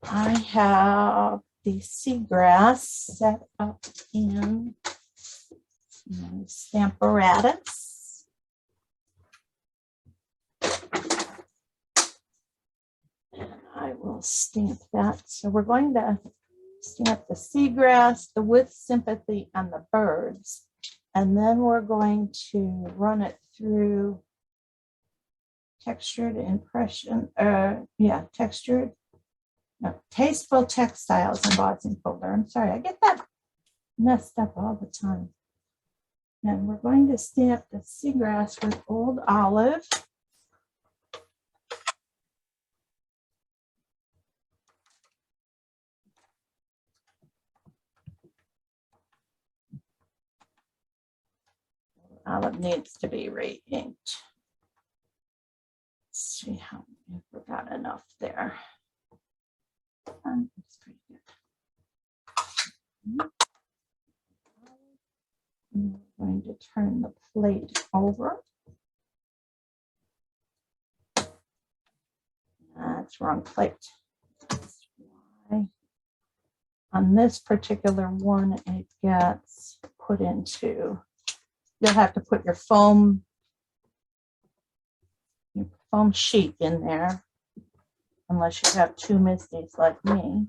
I have the seagrass set up in Stamparatus. And I will stamp that. So we're going to stamp the seagrass, the with sympathy, and the birds. And then we're going to run it through textured impression, textured, no, tasteful textiles embossing folder. I'm sorry, I get that messed up all the time. And we're going to stamp the seagrass with Old Olive. Olive needs to be re-inked. Let's see how we got enough there. It's pretty good. I'm going to turn the plate over. That's wrong plate. That's why. On this particular one, it gets put into, you'll have to put your foam sheet in there, unless you have 2 Misties like me.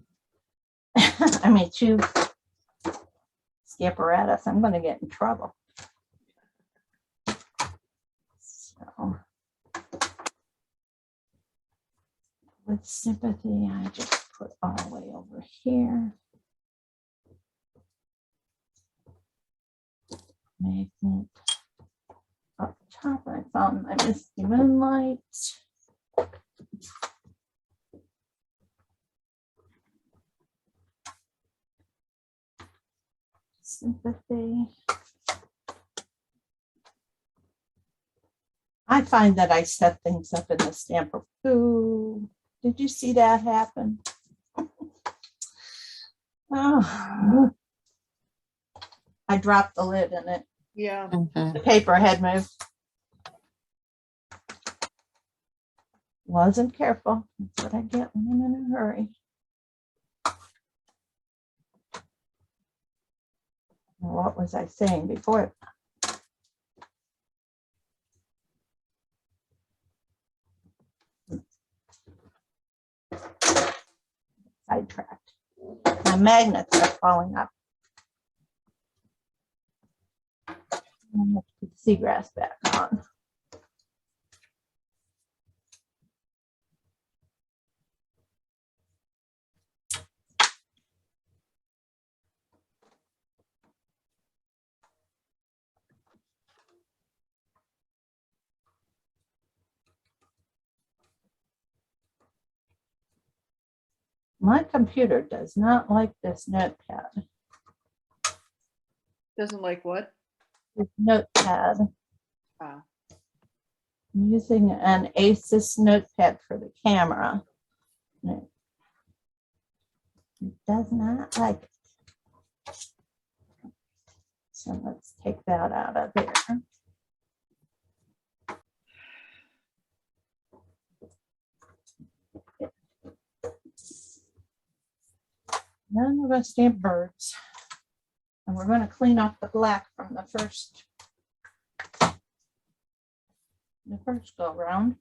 I mean, 2 Stamparatus. I'm going to get in trouble. So, with sympathy, I just put all the way over here. Magnet up top. I found my misty moonlight. Sympathy. I find that I set things up in the stamper. Ooh, did you see that happen? Oh, I dropped the lid in it. Yeah. The paper had moved. Wasn't careful. That's what I get when I'm in a hurry. What was I saying before? Sidetracked. My magnets are falling up. I'm gonna have to put the seagrass back on. My computer does not like this notepad. Doesn't like what? This notepad. Ah, I'm using an Asus notepad for the camera. It does not like it. So let's take that out of there. Then we're going to stamp birds. And we're going to clean off the black from the first go around.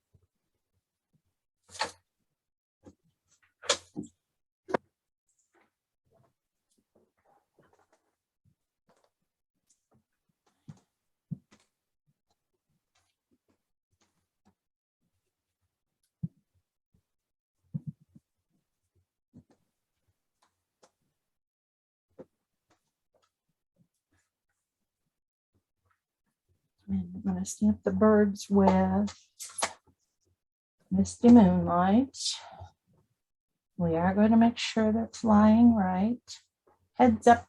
And we're going to stamp the birds with Misty Moonlight. We are going to make sure they're flying right. Heads up.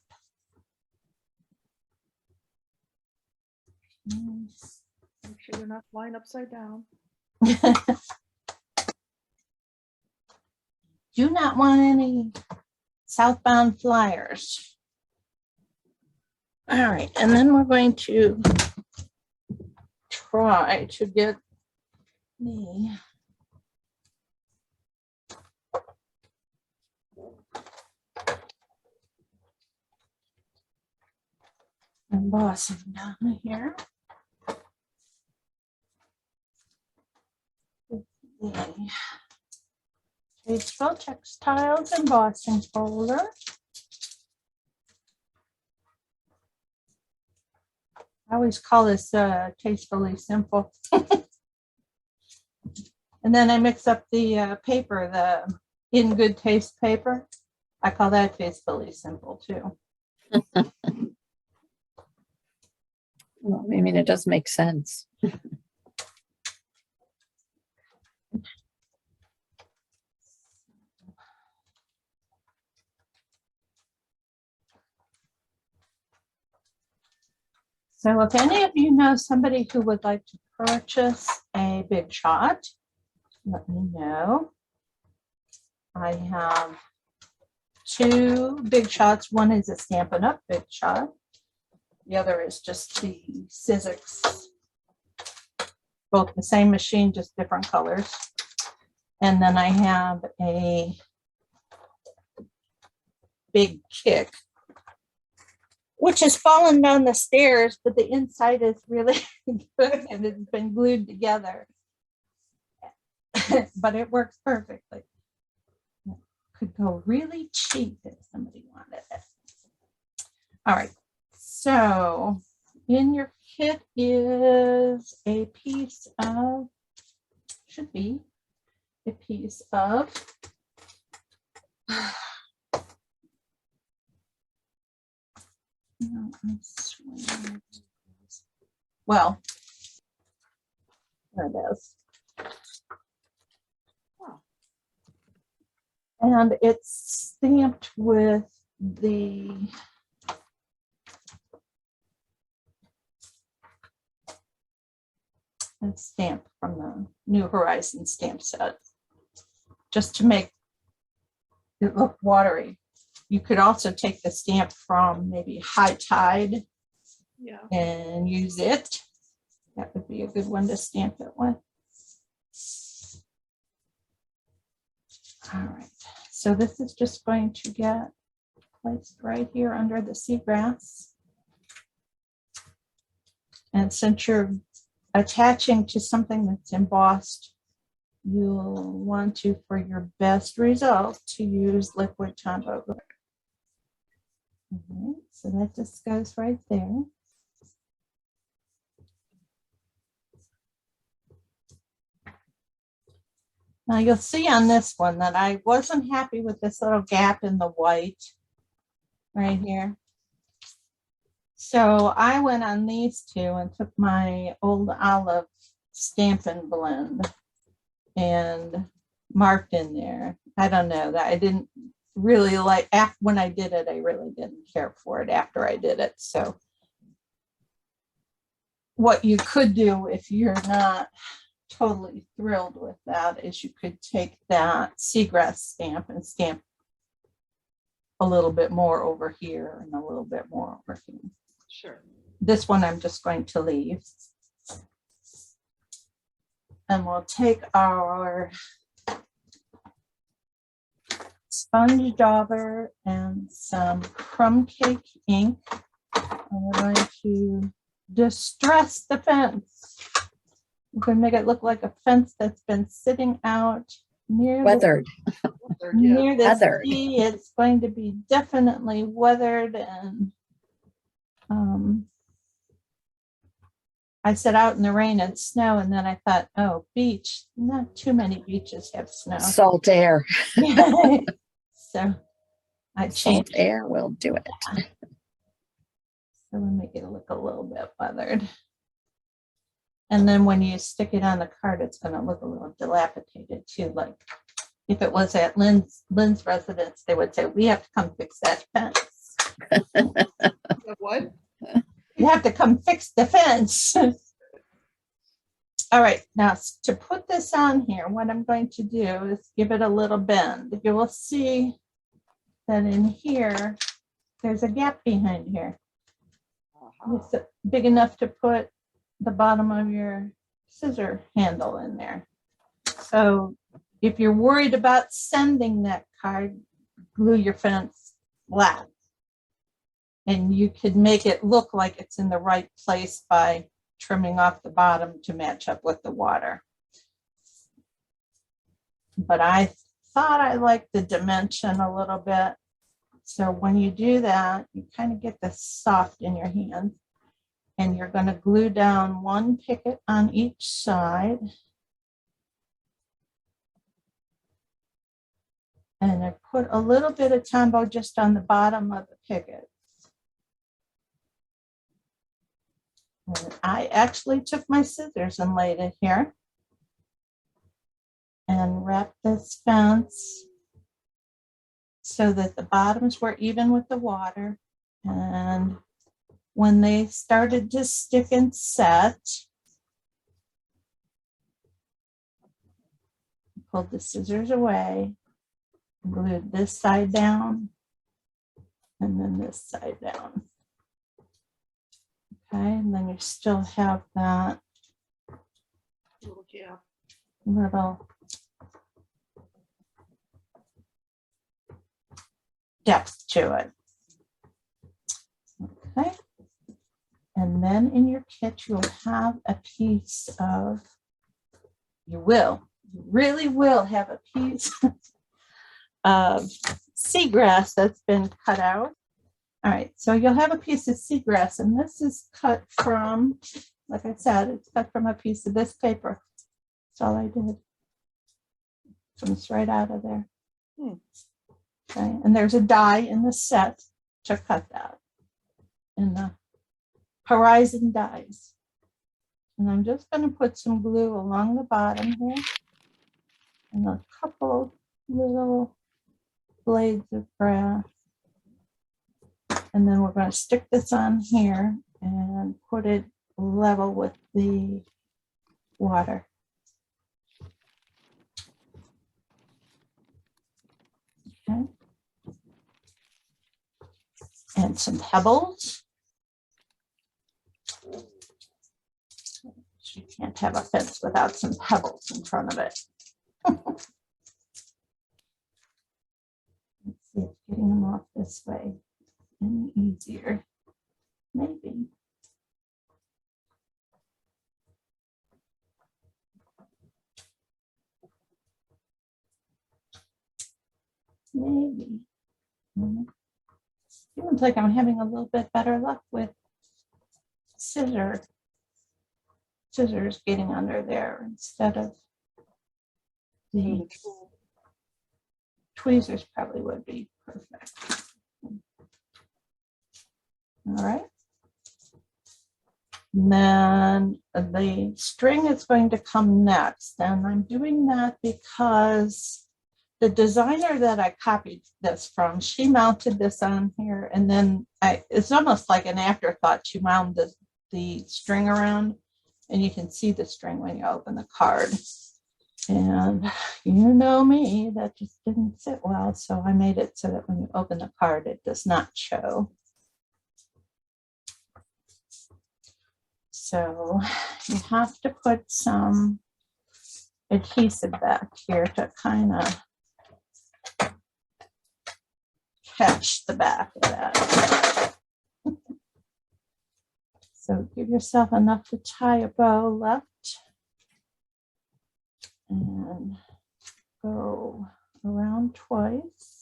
make sure they're not flying upside down. Do not want any southbound flyers. All right, and then we're going to try to get the embossing down here. The Tasteful Textiles embossing folder. I always call this Tastefully Simple. And then I mix up the paper, the In Good Taste paper. I call that Tastefully Simple too. Well, I mean, it does make sense. So if any of you know somebody who would like to purchase a big shot, let me know. I have 2 big shots. One is a Stampin' Up! Big shot. The other is just the Sizzix. Both the same machine, just different colors. And then I have a Big Kick, which has fallen down the stairs, but the inside is really good and it's been glued together. But it works perfectly. Could go really cheap if somebody wanted it. All right, so in your kit is a piece of, should be a piece of no, I swear. Well, there it is. And it's stamped with the stamp from the New Horizon stamp set, just to make it look watery. You could also take the stamp from maybe High Tide Yeah. and use it. That would be a good one to stamp it with. All right, so this is just going to get placed right here under the seagrass. And since you're attaching to something that's embossed, you'll want to, for your best result, to use liquid Tombow glue. Okay, so that just goes right there. Now you'll see on this one that I wasn't happy with this little gap in the white right here. So I went on these two and took my old olive Stampin' Blend and marked in there. I don't know that I didn't really like, after when I did it, I really didn't care for it after I did it. So what you could do if you're not totally thrilled with that is you could take that seagrass stamp and stamp a little bit more over here and a little bit more over here. Sure. This one I'm just going to leave. And we'll take our sponge dauber and some crumb cake ink. And we're going to distress the fence. We're going to make it look like a fence that's been sitting out near Weathered. near the Weathered. sea. It's going to be definitely weathered, and I said out in the rain and snow, and then I thought, oh, beach. Not too many beaches have snow. Salt air. So I Salt changed. air will do it. So we'll make it look a little bit weathered. And then when you stick it on the card, it's going to look a little dilapidated too. Like if it was at Lynn's residence, they would say, we have to come fix that fence. What? You have to come fix the fence. All right, now to put this on here, what I'm going to do is give it a little bend. You will see that in here, there's a gap behind here. It's big enough to put the bottom of your scissor handle in there. So if you're worried about sending that card, glue your fence flat. And you could make it look like it's in the right place by trimming off the bottom to match up with the water. But I thought I liked the dimension a little bit. So when you do that, you kind of get this soft in your hand. And you're going to glue down one picket on each side. And I put a little bit of Tombow just on the bottom of the picket. And I actually took my scissors and laid it here. And wrapped this fence so that the bottoms were even with the water. And when they started to stick and set, pulled the scissors away, glued this side down, and then this side down. Okay, and then you still have that Little gap. little depth to it. Okay. And then in your kit, you'll have a piece of, you really will have a piece of seagrass that's been cut out. All right, so you'll have a piece of seagrass, and this is cut from, like I said, it's cut from a piece of this paper. That's all I did. Comes right out of there. Hmm. Okay, and there's a die in the set to cut that. In the horizon dies. And I'm just going to put some glue along the bottom here. And a couple little blades of grass. And then we're going to stick this on here and put it level with the water. Okay. And some pebbles. You can't have a fence without some pebbles in front of it. Let's see if getting them off this way any easier. Maybe. Maybe. Seems like I'm having a little bit better luck with scissors getting under there instead of the tweezers. Probably would be perfect. All right. And then the string is going to come next, and I'm doing that because the designer that I copied this from, she mounted this on here, and then it's almost like an afterthought. She mounted the string around, and you can see the string when you open the card. And you know me, that just didn't sit well, so I made it so that when you open the card, it does not show. So you have to put some adhesive back here to kind of catch the back of that. So give yourself enough to tie a bow left and go around twice.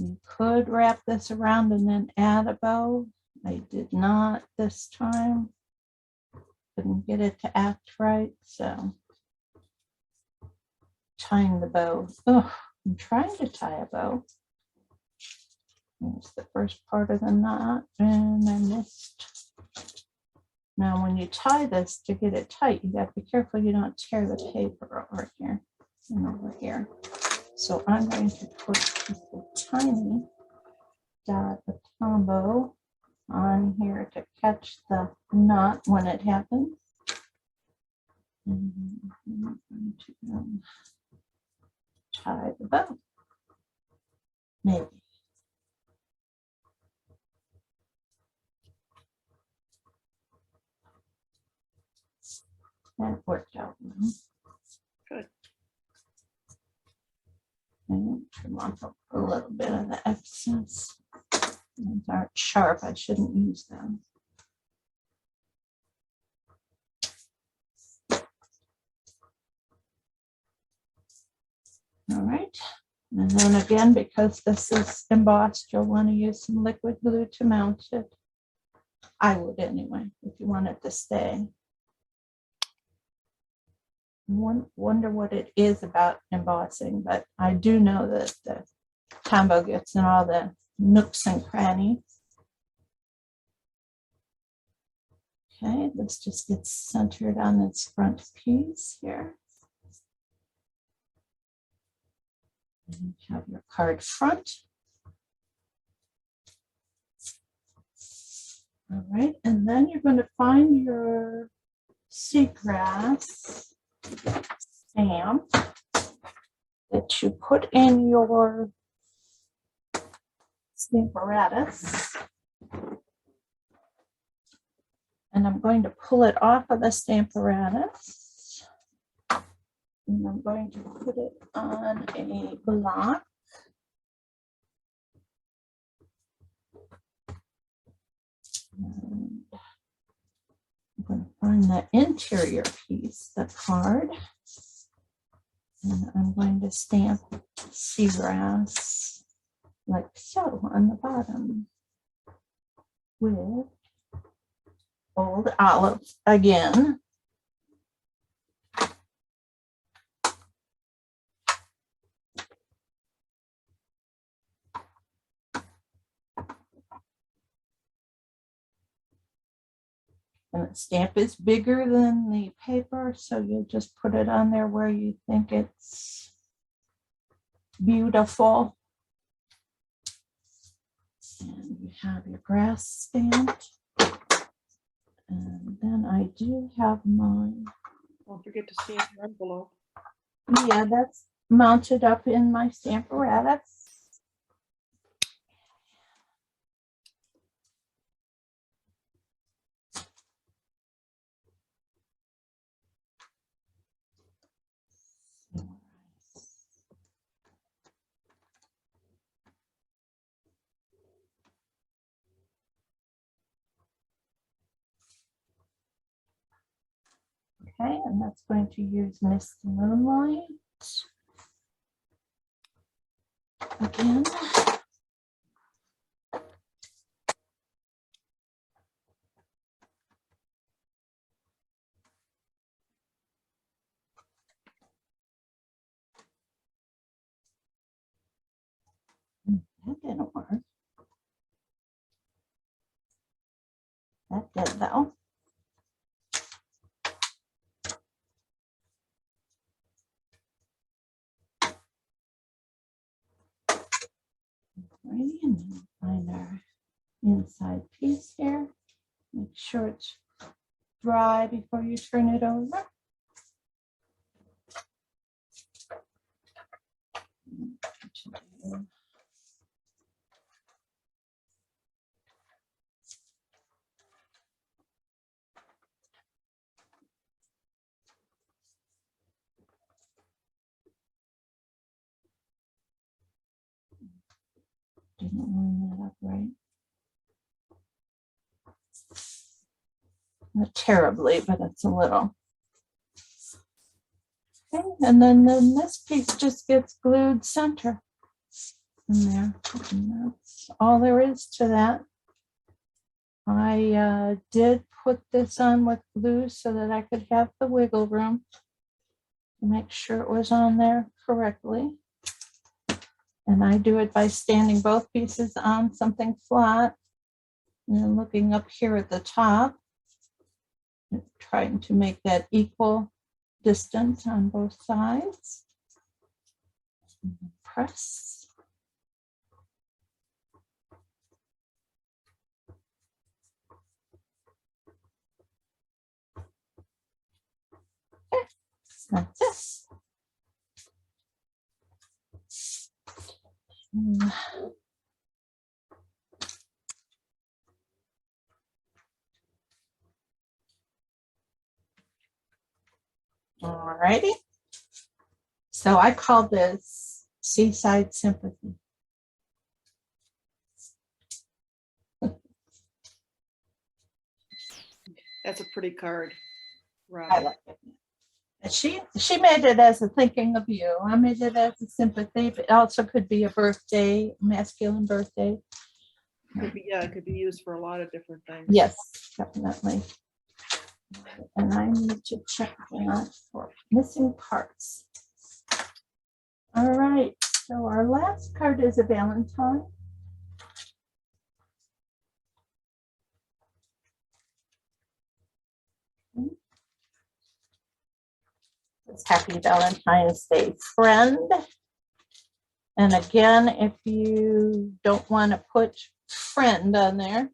You could wrap this around and then add a bow. I did not this time. Couldn't get it to act right, so tying the bow. Oh, I'm trying to tie a bow. Here's the first part of the knot, and I missed. Now, when you tie this to get it tight, you got to be careful you don't tear the paper over here and over here. So I'm going to put just a tiny dot of Tombow on here to catch the knot when it happens. And I'm going to tie the bow. Maybe. That worked out well. Good. And trim off a little bit of the excess. These aren't sharp, I shouldn't use them. All right, and then again, because this is embossed, you'll want to use some liquid glue to mount it. I would anyway, if you want it to stay. Wonder what it is about embossing, but I do know that the Tombow gets in all the nooks and crannies. Okay, this just gets centered on its front piece here. And you have your card front. All right, and then you're going to find your seagrass stamp that you put in your stamparatus. And I'm going to pull it off of the stamparatus. And I'm going to put it on a block. And I'm going to on the interior piece, the card. And I'm going to stamp seagrass like so on the bottom with old olive again. And the stamp is bigger than the paper, so you'll just put it on there where you think it's beautiful. And you have your grass stamped. And then I do have mine. Don't forget to stamp your envelope. Yeah, that's mounted up in my stamparatus. Okay, and that's going to use Miss Moonlight again. That didn't work. That did though. Alrighty, and then we'll find our inside piece here. Make sure it's dry before you turn it over. Didn't line that up right. Not terribly, but it's a little. Okay, and then this piece just gets glued center in there. And that's all there is to that. I did put this on with glue so that I could have the wiggle room to make sure it was on there correctly. And I do it by standing both pieces on something flat and then looking up here at the top, and trying to make that equal distance on both sides. Press. Okay, that's it. Alrighty. So I call this Seaside Sympathy. That's a pretty card. I Right. like it. And she made it as a thinking of you. I made it as a sympathy, but it also could be a birthday, masculine birthday. Yeah, it could be used for a lot of different things. Yes, definitely. And I need to check that for missing parts. All right, so our last card is a Valentine. It's Happy Valentine's Day, friend. And again, if you don't want to put friend on there,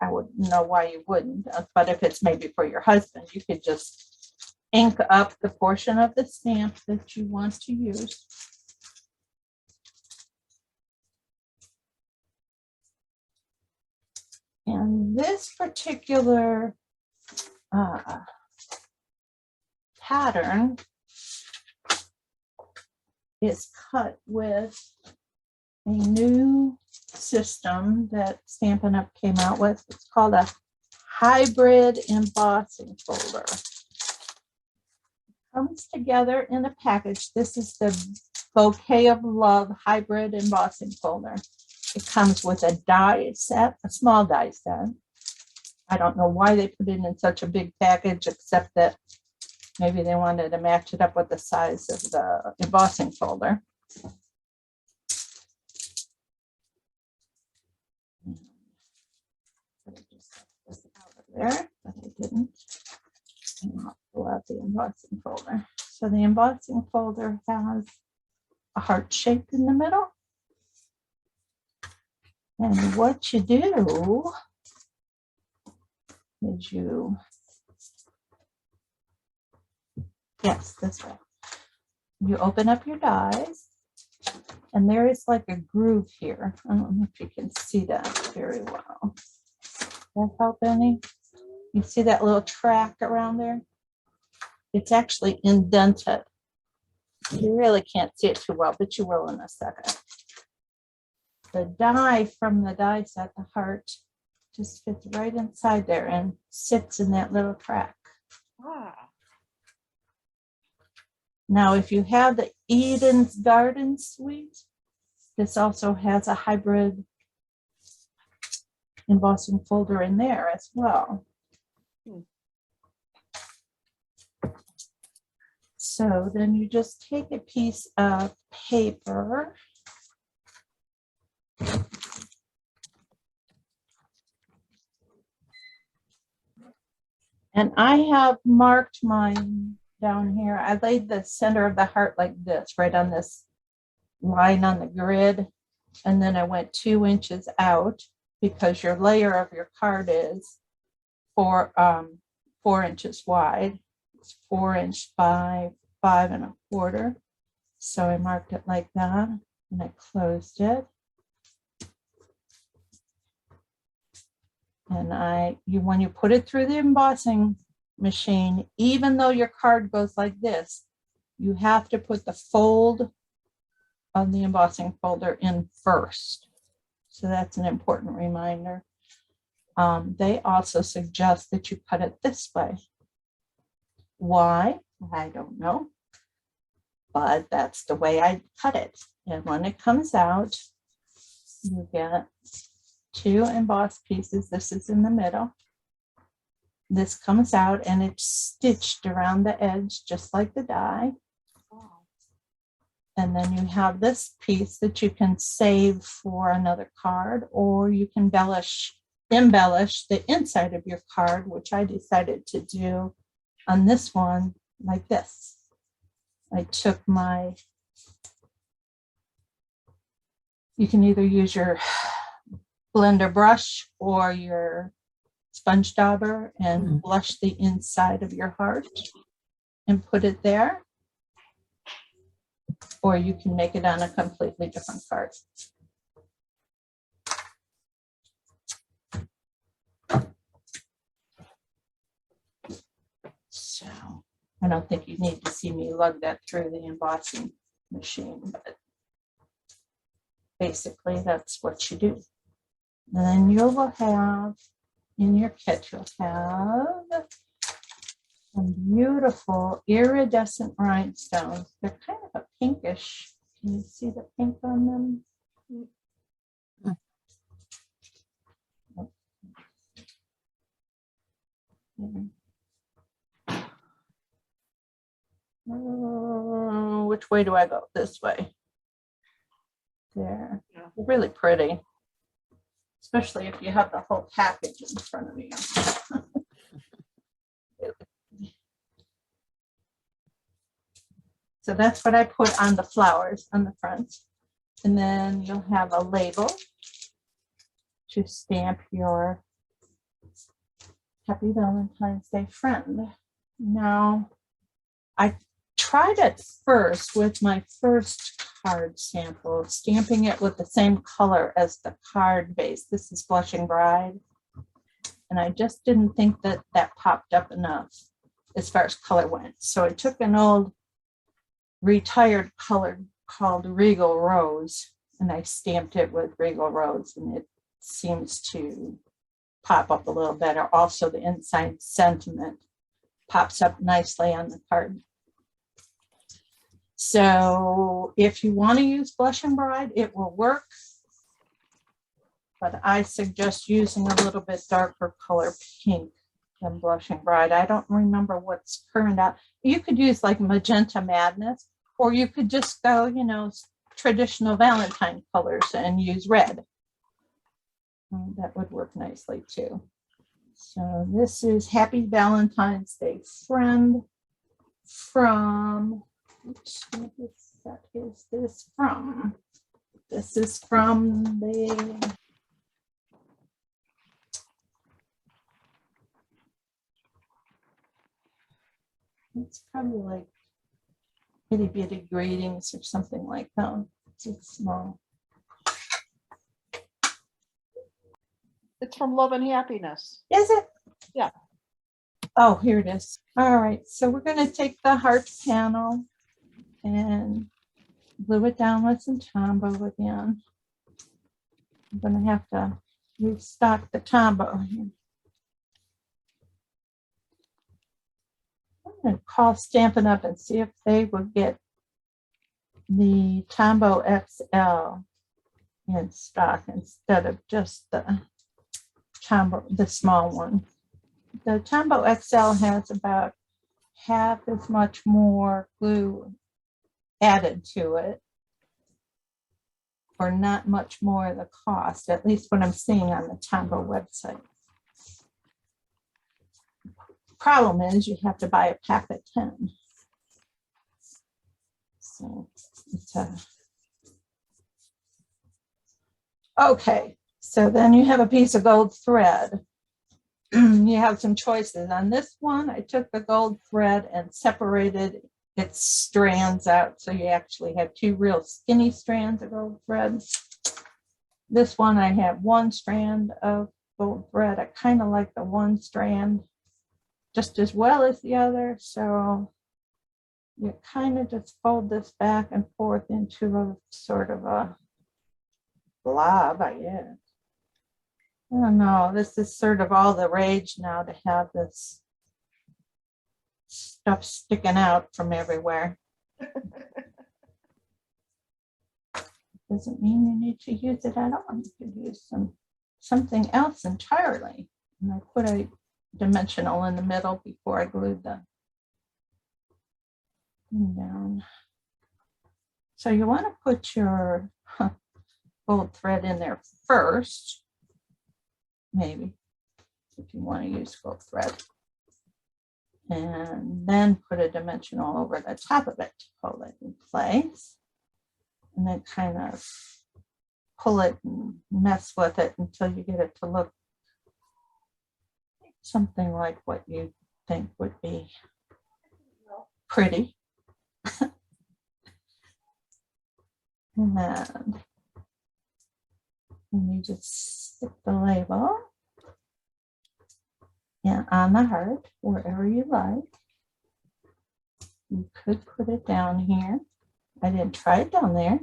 I wouldn't know why you wouldn't, but if it's maybe for your husband, you could just ink up the portion of the stamp that you want to use. And this particular pattern is cut with a new system that Stampin' Up! Came out with. It's called a hybrid embossing folder. Comes together in a package. This is the Bouquet of Love hybrid embossing folder. It comes with a die set, a small die set. I don't know why they put it in such a big package, except that maybe they wanted to match it up with the size of the embossing folder. This out of there, but I didn't. And I'll pull out the embossing folder. So the embossing folder has a heart shape in the middle. And what you do is this way. You open up your dies, and there is like a groove here. I don't know if you can see that very well. Does that help any? You see that little track around there? It's actually indented. You really can't see it too well, but you will in a second. The die from the die set, the heart, just fits right inside there and sits in that little track. Ah, Now, if you have the Eden's Garden Suite, this also has a hybrid embossing folder in there as well. So then you just take a piece of paper and I have marked mine down here. I laid the center of the heart like this, right on this line on the grid. And then I went 2 inches out because your layer of your card is 4 inches wide. It's 4 inch by 5 1/4. So I marked it like that and I closed it. And when you put it through the embossing machine, even though your card goes like this, you have to put the fold of the embossing folder in first. So that's an important reminder. They also suggest that you cut it this way. Why? I don't know. But that's the way I cut it. And when it comes out, you get 2 embossed pieces. This is in the middle. This comes out and it's stitched around the edge just like the die. And then you have this piece that you can save for another card, or you can embellish the inside of your card, which I decided to do on this one like this. I took you can either use your blender brush or your sponge dauber and blush the inside of your heart and put it there. Or you can make it on a completely different card. So I don't think you need to see me lug that through the embossing machine, but basically that's what you do. And then you will have, in your kit, you'll have some beautiful iridescent rhinestones. They're kind of a pinkish. Can you see the pink on them? Which way do I go? This way. There. Yeah. They're really pretty, especially if you have the whole package in front of you. So that's what I put on the flowers on the front. And then you'll have a label to stamp your Happy Valentine's Day friend. Now, I tried it first with my first card sample, stamping it with the same color as the card base. This is Blushing Bride. And I just didn't think that that popped up enough as far as color went. So I took an old retired color called Regal Rose, and I stamped it with Regal Rose, and it seems to pop up a little better. Also, the inside sentiment pops up nicely on the card. So if you want to use Blushing Bride, it will work. But I suggest using a little bit darker color pink than Blushing Bride. I don't remember what's current out. You could use like Magenta Madness, or you could just go, you know, traditional Valentine colors and use red. That would work nicely too. So this is Happy Valentine's Day, friend, from, which set is this from? This is from the, it's probably like itty bitty greetings or something like that. It's small. It's from Love and Happiness. Is it? Yeah. Oh, here it is. All right, so we're going to take the heart panel and glue it down with some Tombow again. I'm going to have to restock the Tombow here. I'm going to call Stampin' Up! And see if they will get the Tombow XL in stock instead of just the Tombow, the small one. The Tombow XL has about half as much more glue added to it for not much more of the cost, at least what I'm seeing on the Tombow website. Problem is you have to buy a pack of 10. So it's okay. So then you have a piece of gold thread. You have some choices. On this one, I took the gold thread and separated its strands out. So you actually have two real skinny strands of gold thread. This one, I have one strand of gold thread. I kind of like the one strand just as well as the other. So you kind of just fold this back and forth into a sort of a blob, I guess. I don't know. This is sort of all the rage now to have this stuff sticking out from everywhere. Doesn't mean you need to use it at all. You could use something else entirely. And I put a dimensional in the middle before I glued the thing down. So you want to put your gold thread in there first. Maybe, if you want to use gold thread. And then put a dimensional over the top of it to hold it in place. And then kind of pull it and mess with it until you get it to look something like what you think would be pretty. And then you just stick the label on the heart wherever you like. You could put it down here. I didn't try it down there.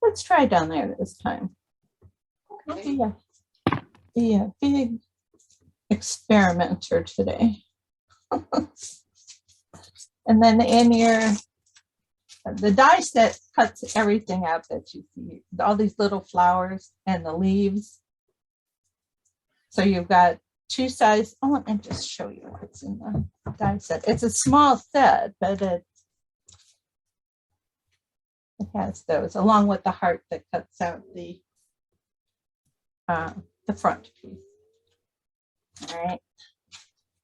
Let's try it down there this time. Okay. Yeah, be a big experimenter today. And then in the die set cuts everything out that you see, all these little flowers and the leaves. So you've got two sides. Oh, let me just show you what's in the die set. It's a small set, but it has those along with the heart that cuts out the front piece. All right.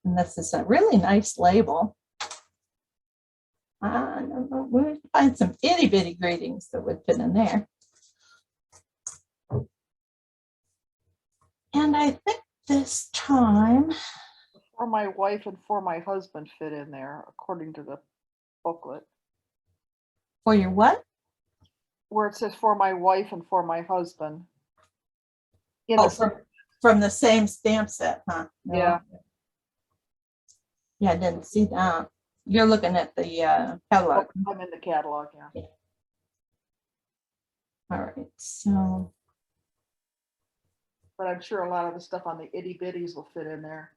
And this is a really nice label. We'll find some itty bitty greetings that would fit in there. And I think this time, For my wife and for my husband fit in there, according to the booklet. for your what? Where it says for my wife and for my husband. In Oh, the- from the same stamp set, huh? No. Yeah. Yeah, I didn't see that. You're looking at the catalog. I'm in the catalog, yeah. All right, so But I'm sure a lot of the stuff on the itty bitties will fit in there.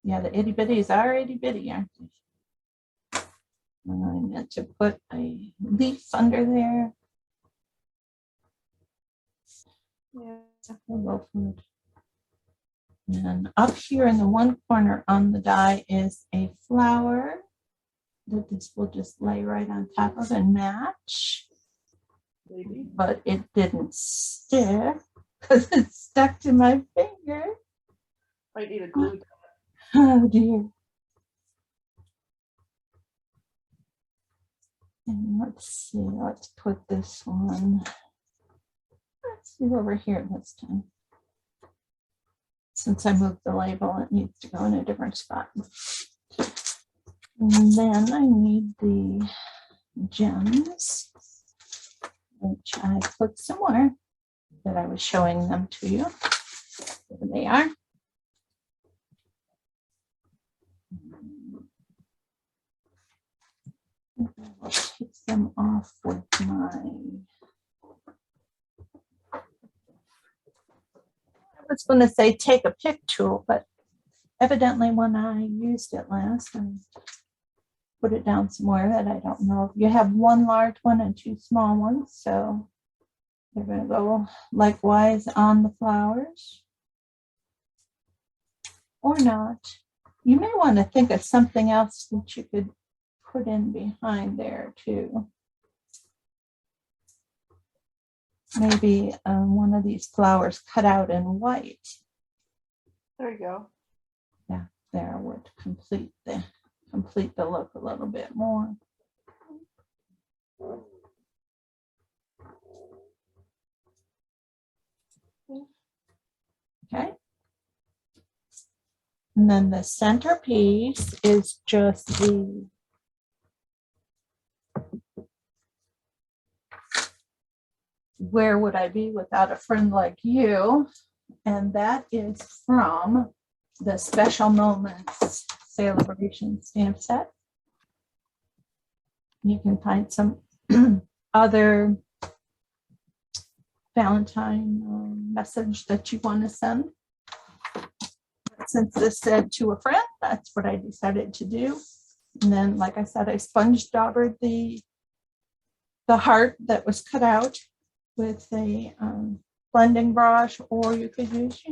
Yeah, the itty bitties are itty bitty, aren't they? And I meant to put a leaf under there. Yeah. We'll go for it. And up here in the one corner on the die is a flower that this will just lay right on top of and match. Maybe. But it didn't stick because it stuck to my finger. Might need a glue. Oh dear. And let's see, let's put this one. Let's see over here this time. Since I moved the label, it needs to go in a different spot. And then I need the gems, which I put somewhere that I was showing them to you. There they are. I'll take them off with my. I was going to say take a pick tool, but evidently when I used it last, I put it down somewhere that I don't know. You have one large one and two small ones, so you're going to go likewise on the flowers. Or not. You may want to think of something else that you could put in behind there too. Maybe one of these flowers cut out in white. There you go. Yeah, there would complete the look a little bit more. Okay. And then the centerpiece is just the Where Would I Be Without a Friend Like You? And that is from the Special Moments Celebration stamp set. You can find some other Valentine message that you want to send. Since this said to a friend, that's what I decided to do. And then, like I said, I sponge daubered the heart that was cut out with a blending brush, or you could use,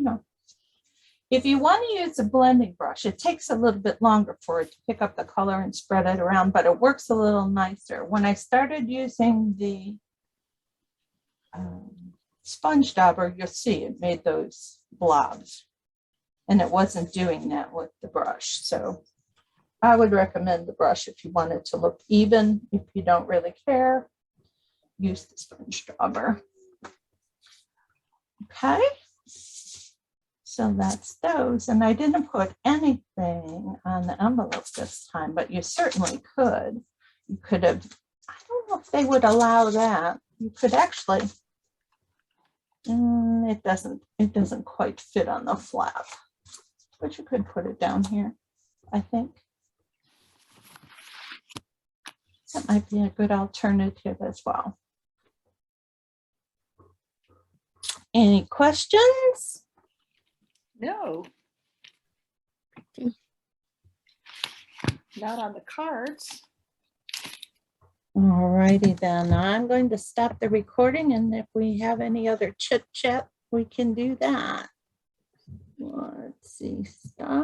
if you want to use a blending brush, it takes a little bit longer for it to pick up the color and spread it around, but it works a little nicer. When I started using the sponge dauber, you'll see it made those blobs, and it wasn't doing that with the brush. So I would recommend the brush if you want it to look even. If you don't really care, use the sponge dauber. Okay, so that's those. And I didn't put anything on the envelope this time, but you certainly could. You could have, I don't know if they would allow that. You could actually, it doesn't quite fit on the flap, but you could put it down here, I think. That might be a good alternative as well. Any questions? No. Not on the cards. All righty then. I'm going to stop the recording, and if we have any other chit chat, we can do that. Let's see, stop.